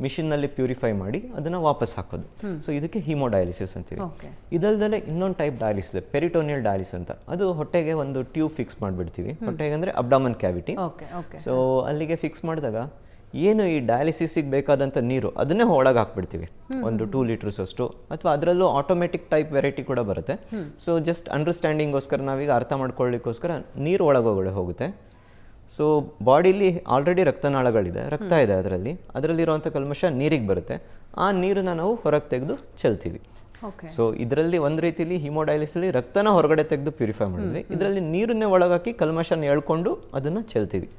[SPEAKER 2] ಮಿಷಿನ್ನಲ್ಲಿ ಪ್ಯೂರಿಫೈ ಮಾಡಿ ಅದನ್ನು ವಾಪಸ್ ಹಾಕೋದು. ಸೊ ಇದಕ್ಕೆ ಹೀಮೋಡಯಾಲಿಸಿಸ್ ಅಂತೀವಿ. ಇದಲ್ದಲ್ಲೇ ಇನ್ನೊಂದು ಟೈಪ್ ಡಯಾಲಿಸಿಸ್ ಇದೆ, ಪೆರಿಟೋನಿಯಲ್ ಡಯಾಲಿಸಿಸ್ ಅಂತ. ಅದು ಹೊಟ್ಟೆಗೆ ಒಂದು ಟ್ಯೂಬ್ ಫಿಕ್ಸ್ ಮಾಡಿಬಿಡ್ತೀವಿ. ಹೊಟ್ಟೆಗೆ ಅಂದರೆ ಅಬ್ಡಾಮನ್ ಕ್ಯಾವಿಟಿ. ಸೊ ಅಲ್ಲಿಗೆ ಫಿಕ್ಸ್ ಮಾಡಿದಾಗ ಏನು ಈ ಡಯಾಲಿಸಿಸ್ಗೆ ಬೇಕಾದಂಥ ನೀರು ಅದನ್ನೇ ಒಳಗೆ ಹಾಕ್ಬಿಡ್ತೀವಿ, ಒಂದು 2 ಲೀಟರ್ಸ್ ಅಷ್ಟು. ಅಥವಾ ಅದರಲ್ಲೂ ಆಟೋಮೆಟಿಕ್ ಟೈಪ್ ವೆರೈಟಿ ಕೂಡ ಬರುತ್ತೆ. ಸೊ ಜಸ್ಟ್ ಅಂಡರ್ಸ್ಟ್ಯಾಂಡಿಂಗೋಸ್ಕರ ನಾವೀಗ ಅರ್ಥ ಮಾಡ್ಕೊಳ್ಳಿಕ್ಕೋಸ್ಕರ ನೀರು ಒಳಗೊಳಗಡೆ ಹೋಗುತ್ತೆ. ಸೊ ಬಾಡಿಲಿ ಆಲ್ರೆಡಿ ರಕ್ತನಾಳಗಳಿದೆ, ರಕ್ತ ಇದೆ ಅದರಲ್ಲಿರುವಂಥ ಕಲ್ಮಶ ನೀರಿಗೆ ಬರುತ್ತೆ. ಆ ನೀರನ್ನ ನಾವು ಹೊರಗೆ ತೆಗೆದು ಚೆಲ್ತೀವಿ. ಸೊ ಇದರಲ್ಲಿ ಒಂದು ರೀತಿಯಲ್ಲಿ ಹಿಮೋಡಯಾಲಿಸಲ್ಲಿ ರಕ್ತನ ಹೊರಗಡೆ ತೆಗೆದು ಪ್ಯೂರಿಫೈ ಮಾಡಿದ್ವಿ, ಇದರಲ್ಲಿ ನೀರನ್ನೇ ಒಳಗಾಕಿ ಕಲ್ಮಶನ ಎಳ್ಕೊಂಡು ಅದನ್ನು ಚೆಲ್ತೀವಿ.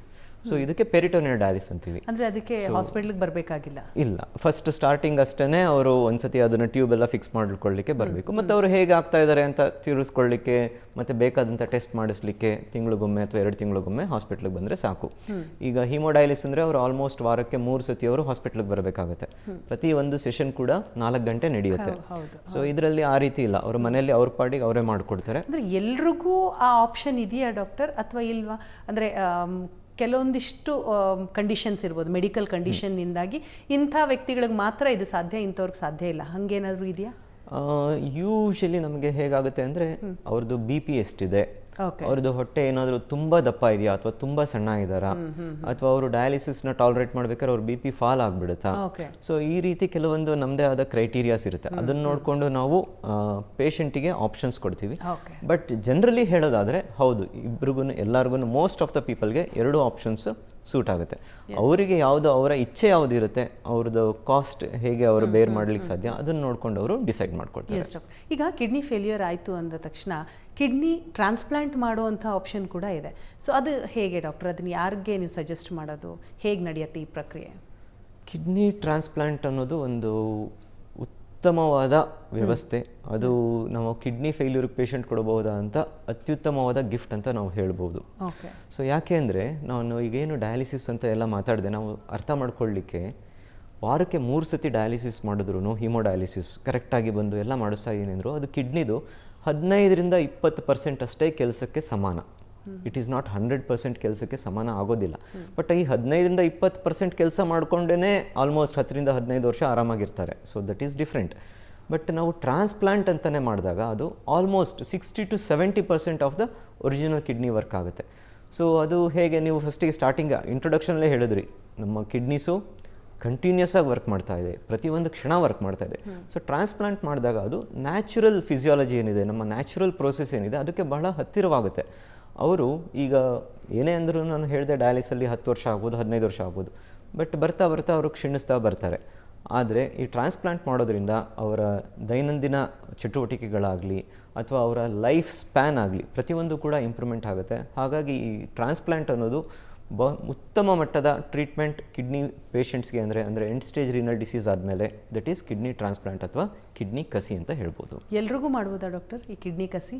[SPEAKER 2] ಸೊ ಇದಕ್ಕೆ ಪೆರಿಟೋನಿಯಲ್ ಡಯಾಲಿಸಿಸ್ ಅಂತೀವಿ.
[SPEAKER 1] ಅಂದರೆ ಅದಕ್ಕೆ ಹಾಸ್ಪಿಟ್ಲಿಗೆ ಬರಬೇಕಾಗಿಲ್ಲ,
[SPEAKER 2] ಇಲ್ಲ. ಫಸ್ಟ್ ಸ್ಟಾರ್ಟಿಂಗ್ ಅಷ್ಟೇ ಅವರು ಒಂದ್ಸತಿ ಅದನ್ನು ಟ್ಯೂಬ್ ಎಲ್ಲ ಫಿಕ್ಸ್ ಮಾಡ್ಕೊಳ್ಳಿಕ್ಕೆ ಬರಬೇಕು. ಮತ್ತು ಅವರು ಹೇಗೆ ಆಗ್ತಾ ಇದ್ದಾರೆ ಅಂತ ತಿಳಿಸ್ಕೊಳ್ಳಿಕ್ಕೆ ಮತ್ತು ಬೇಕಾದಂಥ ಟೆಸ್ಟ್ ಮಾಡಿಸ್ಲಿಕ್ಕೆ ತಿಂಗಳಿಗೊಮ್ಮೆ ಅಥವಾ 2 ತಿಂಗಳಿಗೊಮ್ಮೆ ಹಾಸ್ಪಿಟ್ಲಿಗೆ ಬಂದರೆ ಸಾಕು. ಈಗ ಹಿಮೋಡಯಾಲಿಸಿಸ್ ಅಂದರೆ ಅವರು ಆಲ್ಮೋಸ್ಟ್ ವಾರಕ್ಕೆ 3 ಸತಿ ಅವರು ಹಾಸ್ಪಿಟ್ಲಿಗೆ ಬರಬೇಕಾಗುತ್ತೆ. ಪ್ರತಿ ಒಂದು ಸೆಷನ್ ಕೂಡ 4 ಗಂಟೆ ನಡೆಯುತ್ತೆ. ಸೊ ಇದರಲ್ಲಿ ಆ ರೀತಿ ಇಲ್ಲ, ಅವ್ರ ಮನೆಯಲ್ಲಿ ಅವ್ರ ಪಾಡಿಗೆ ಅವರೇ ಮಾಡಿಕೊಡ್ತಾರೆ.
[SPEAKER 1] ಅಂದರೆ ಎಲ್ರಿಗೂ ಆ ಆಪ್ಷನ್ ಇದೆಯಾ ಡಾಕ್ಟರ್ ಅಥವಾ ಇಲ್ವಾ? ಅಂದರೆ ಕೆಲವೊಂದಿಷ್ಟು ಕಂಡೀಷನ್ಸ್ ಇರ್ಬೋದು, ಮೆಡಿಕಲ್ ಕಂಡೀಷನ್ನಿಂದಾಗಿ ಇಂಥ ವ್ಯಕ್ತಿಗಳಿಗೆ ಮಾತ್ರ ಇದು ಸಾಧ್ಯ, ಇಂಥವ್ರಿಗೆ ಸಾಧ್ಯ ಇಲ್ಲ, ಹಾಗೇನಾದರೂ ಇದೆಯಾ?
[SPEAKER 2] ಯೂಶಲಿ ನಮಗೆ ಹೇಗಾಗುತ್ತೆ ಅಂದರೆ ಅವ್ರದ್ದು BP ಎಷ್ಟಿದೆ, ಅವ್ರದ್ದು ಹೊಟ್ಟೆ ಏನಾದರೂ ತುಂಬ ದಪ್ಪ ಇದೆಯಾ ಅಥವಾ ತುಂಬ ಸಣ್ಣ ಇದ್ದಾರಾ, ಅಥವಾ ಅವರು ಡಯಾಲಿಸಿಸ್ನ ಟಾಲರೇಟ್ ಮಾಡ್ಬೇಕಾದ್ರೆ ಅವ್ರ BP ಫಾಲ್ ಆಗಿಬಿಡುತ್ತಾ. ಸೊ ಈ ರೀತಿ ಕೆಲವೊಂದು ನಮ್ಮದೇ ಆದ ಕ್ರೈಟೀರಿಯಾಸ್ ಇರುತ್ತೆ. ಅದನ್ನು ನೋಡಿಕೊಂಡು ನಾವು ಪೇಷಂಟಿಗೆ ಆಪ್ಷನ್ಸ್ ಕೊಡ್ತೀವಿ. ಬಟ್ ಜನರಲಿ ಹೇಳೋದಾದರೆ ಹೌದು, ಇಬ್ರಿಗೂ ಎಲ್ಲರಿಗೂ ಮೋಸ್ಟ್ ಆಫ್ ದ ಪೀಪಲ್ಗೆ 2 ಆಪ್ಷನ್ಸ್ ಸೂಟ್ ಆಗುತ್ತೆ. ಅವರಿಗೆ ಯಾವುದು ಅವರ ಇಚ್ಛೆ ಯಾವುದು ಇರುತ್ತೆ, ಅವ್ರದ್ದು ಕಾಸ್ಟ್ ಹೇಗೆ ಅವರು ಬೇರ್ ಮಾಡ್ಲಿಕ್ಕೆ ಸಾಧ್ಯ ಅದನ್ನು ನೋಡ್ಕೊಂಡು ಅವರು ಡಿಸೈಡ್ ಮಾಡ್ಕೊಳ್ತಾರೆ.
[SPEAKER 1] ಈಗ ಕಿಡ್ನಿ ಫೇಲ್ಯೂರ್ ಆಯಿತು ಅಂದ ತಕ್ಷಣ ಕಿಡ್ನಿ ಟ್ರಾನ್ಸ್ಪ್ಲಾಂಟ್ ಮಾಡುವಂಥ ಆಪ್ಷನ್ ಕೂಡ ಇದೆ. ಸೊ ಅದು ಹೇಗೆ ಡಾಕ್ಟರ್, ಅದನ್ನು ಯಾರಿಗೆ ನೀವು ಸಜೆಸ್ಟ್ ಮಾಡೋದು, ಹೇಗೆ ನಡೆಯುತ್ತೆ ಈ ಪ್ರಕ್ರಿಯೆ?
[SPEAKER 2] ಕಿಡ್ನಿ ಟ್ರಾನ್ಸ್ಪ್ಲಾಂಟ್ ಅನ್ನೋದು ಒಂದು ಉತ್ತಮವಾದ ವ್ಯವಸ್ಥೆ. ಅದು ನಾವು ಕಿಡ್ನಿ ಫೇಲ್ಯೂರ್ ಪೇಷಂಟ್ ಕೊಡಬಹುದಂತ ಅತ್ಯುತ್ತಮವಾದ ಗಿಫ್ಟ್ ಅಂತ ನಾವು ಹೇಳ್ಬೋದು. ಸೊ ಯಾಕೆ ಅಂದರೆ ನಾನು ಈಗೇನು ಡಯಾಲಿಸಿಸ್ ಅಂತ ಎಲ್ಲ ಮಾತಾಡಿದೆ, ನಾವು ಅರ್ಥ ಮಾಡ್ಕೊಳ್ಳಿಕ್ಕೆ ವಾರಕ್ಕೆ 3 ಸತಿ ಡಯಾಲಿಸಿಸ್ ಮಾಡಿದ್ರು, ಹಿಮೋಡಯಾಲಿಸಿಸ್ ಕರೆಕ್ಟಾಗಿ ಬಂದು ಎಲ್ಲ ಮಾಡಿಸ್ತಾ ಏನೆಂದ್ರು ಅದು ಕಿಡ್ನಿದು 15ರಿಂದ 20% ಅಷ್ಟೇ ಕೆಲಸಕ್ಕೆ ಸಮಾನ. ಇಟ್ ಈಸ್ ನಾಟ್ 100% ಕೆಲಸಕ್ಕೆ ಸಮಾನ ಆಗೋದಿಲ್ಲ. ಬಟ್ ಈ 15ರಿಂದ 20% ಕೆಲಸ ಮಾಡಿಕೊಂಡೇ ಆಲ್ಮೋಸ್ಟ್ 10ರಿಂದ 15 ವರ್ಷ ಆರಾಮಾಗಿರ್ತಾರೆ. So that is different. But ನಾವು ಟ್ರಾನ್ಸ್ಪ್ಲಾಂಟ್ ಅಂತಲೇ ಮಾಡಿದಾಗ ಅದು almost 60 to 70% of the original kidney work ಆಗುತ್ತೆ. ಸೊ ಅದು ಹೇಗೆ, ನೀವು ಫಸ್ಟಿಗೆ ಸ್ಟಾರ್ಟಿಂಗ್ ಇಂಟ್ರೊಡಕ್ಷನಲ್ಲೇ ಹೇಳಿದ್ರಿ, ನಮ್ಮ ಕಿಡ್ನೀಸು ಕಂಟಿನ್ಯೂಸ್ ಆಗಿ ವರ್ಕ್ ಮಾಡ್ತಾ ಇದೆ, ಪ್ರತಿಯೊಂದು ಕ್ಷಣ ವರ್ಕ್ ಮಾಡ್ತಾ ಇದೆ. ಸೊ ಟ್ರಾನ್ಸ್ಪ್ಲಾಂಟ್ ಮಾಡಿದಾಗ ಅದು ನ್ಯಾಚುರಲ್ ಫಿಸಿಯಾಲಜಿ ಏನಿದೆ, ನಮ್ಮ ನ್ಯಾಚುರಲ್ ಪ್ರೋಸೆಸ್ ಏನಿದೆ ಅದಕ್ಕೆ ಬಹಳ ಹತ್ತಿರವಾಗುತ್ತೆ. ಅವರು ಈಗ ಏನೇ ಅಂದರೂ ನಾನು ಹೇಳಿದೆ ಡಯಾಲಿಸಲ್ಲಿ 10 ವರ್ಷ ಆಗ್ಬೋದು, 15 ವರ್ಷ ಆಗ್ಬೋದು. ಬಟ್ ಬರ್ತಾ ಬರ್ತಾ ಅವರು ಕ್ಷೀಣಿಸ್ತಾ ಬರ್ತಾರೆ. ಆದರೆ ಈ ಟ್ರಾನ್ಸ್ಪ್ಲಾಂಟ್ ಮಾಡೋದ್ರಿಂದ ಅವರ ದೈನಂದಿನ ಚಟುವಟಿಕೆಗಳಾಗಲಿ ಅಥವಾ ಅವರ ಲೈಫ್ ಸ್ಪ್ಯಾನ್ ಆಗಲಿ ಪ್ರತಿಯೊಂದು ಕೂಡ ಇಂಪ್ರೂವ್ಮೆಂಟ್ ಆಗುತ್ತೆ. ಹಾಗಾಗಿ ಈ ಟ್ರಾನ್ಸ್ಪ್ಲಾಂಟ್ ಅನ್ನೋದು ಉತ್ತಮ ಮಟ್ಟದ ಟ್ರೀಟ್ಮೆಂಟ್ ಕಿಡ್ನಿ ಪೇಷಂಟ್ಸ್ಗೆ. ಅಂದರೆ ಎಂಡ್ ಸ್ಟೇಜ್ ರೀನಲ್ ಡಿಸೀಸ್ ಆದಮೇಲೆ ದಟ್ ಈಸ್ ಕಿಡ್ನಿ ಟ್ರಾನ್ಸ್ಪ್ಲಾಂಟ್ ಅಥವಾ ಕಿಡ್ನಿ ಕಸಿ ಅಂತ ಹೇಳ್ಬೋದು.
[SPEAKER 1] ಎಲ್ರಿಗೂ ಮಾಡ್ಬೋದಾ ಡಾಕ್ಟರ್ ಈ ಕಿಡ್ನಿ ಕಸಿ?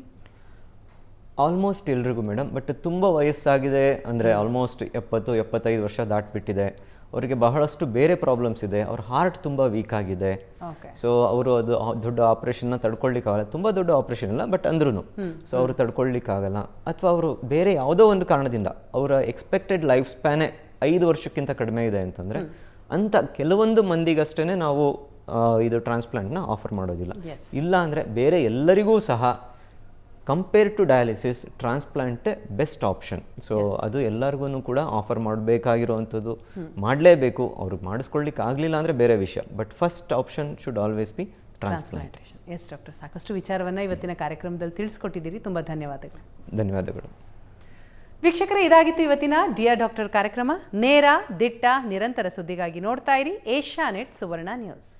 [SPEAKER 2] ಆಲ್ಮೋಸ್ಟ್ ಎಲ್ರಿಗೂ ಮೇಡಮ್. ಬಟ್ ತುಂಬ ವಯಸ್ಸಾಗಿದೆ ಅಂದರೆ ಆಲ್ಮೋಸ್ಟ್ 70-75 ವರ್ಷ ದಾಟಿಬಿಟ್ಟಿದೆ, ಅವರಿಗೆ ಬಹಳಷ್ಟು ಬೇರೆ ಪ್ರಾಬ್ಲಮ್ಸ್ ಇದೆ, ಅವ್ರ ಹಾರ್ಟ್ ತುಂಬ ವೀಕ್ ಆಗಿದೆ.
[SPEAKER 1] ಓಕೆ.
[SPEAKER 2] ಸೊ ಅವರು ಅದು ದೊಡ್ಡ ಆಪ್ರೇಷನ್ನ ತಡ್ಕೊಳ್ಲಿಕ್ಕಾಗಲ್ಲ, ತುಂಬ ದೊಡ್ಡ ಆಪ್ರೇಷನ್ ಇಲ್ಲ ಬಟ್ ಅಂದ್ರೂ ಸೊ ಅವರು ತಡ್ಕೊಳ್ಲಿಕ್ಕಾಗಲ್ಲ, ಅಥವಾ ಅವರು ಬೇರೆ ಯಾವುದೋ ಒಂದು ಕಾರಣದಿಂದ ಅವರ ಎಕ್ಸ್ಪೆಕ್ಟೆಡ್ ಲೈಫ್ ಸ್ಪ್ಯಾನೇ 5 ವರ್ಷಕ್ಕಿಂತ ಕಡಿಮೆ ಇದೆ ಅಂತಂದರೆ ಅಂಥ ಕೆಲವೊಂದು ಮಂದಿಗಷ್ಟೇ ನಾವು ಇದು ಟ್ರಾನ್ಸ್ಪ್ಲಾಂಟ್ನ ಆಫರ್ ಮಾಡೋದಿಲ್ಲ. ಇಲ್ಲ ಅಂದರೆ ಬೇರೆ ಎಲ್ಲರಿಗೂ ಸಹ ಕಂಪೇರ್ ಟು ಡಯಾಲಿಸಿಸ್ ಟ್ರಾನ್ಸ್ಪ್ಲಾಂಟೇ ಬೆಸ್ಟ್ ಆಪ್ಷನ್. ಸೊ ಅದು ಎಲ್ಲರಿಗೂ ಕೂಡ ಆಫರ್ ಮಾಡಬೇಕಾಗಿರುವಂಥದ್ದು, ಮಾಡಲೇಬೇಕು. ಅವ್ರಿಗೆ ಮಾಡಿಸ್ಕೊಳ್ಳಿಕ್ಕೆ ಆಗಲಿಲ್ಲ ಅಂದರೆ ಬೇರೆ ವಿಷಯ, but first option should always be transplantation.
[SPEAKER 1] Yes doctor, ಸಾಕಷ್ಟು ವಿಚಾರವನ್ನು ಇವತ್ತಿನ ಕಾರ್ಯಕ್ರಮದಲ್ಲಿ ತಿಳಿಸ್ಕೊಟ್ಟಿದ್ದೀರಿ. ತುಂಬ ಧನ್ಯವಾದಗಳು.
[SPEAKER 2] ಧನ್ಯವಾದಗಳು.
[SPEAKER 1] ವೀಕ್ಷಕರೇ, ಇದಾಗಿತ್ತು ಇವತ್ತಿನ ಡಿಯರ್ ಡಾಕ್ಟರ್ ಕಾರ್ಯಕ್ರಮ. ನೇರ, ದಿಟ್ಟ, ನಿರಂತರ ಸುದ್ದಿಗಾಗಿ ನೋಡ್ತಾ ಇರಿ ಏಷ್ಯಾನೆಟ್ ಸುವರ್ಣ ನ್ಯೂಸ್.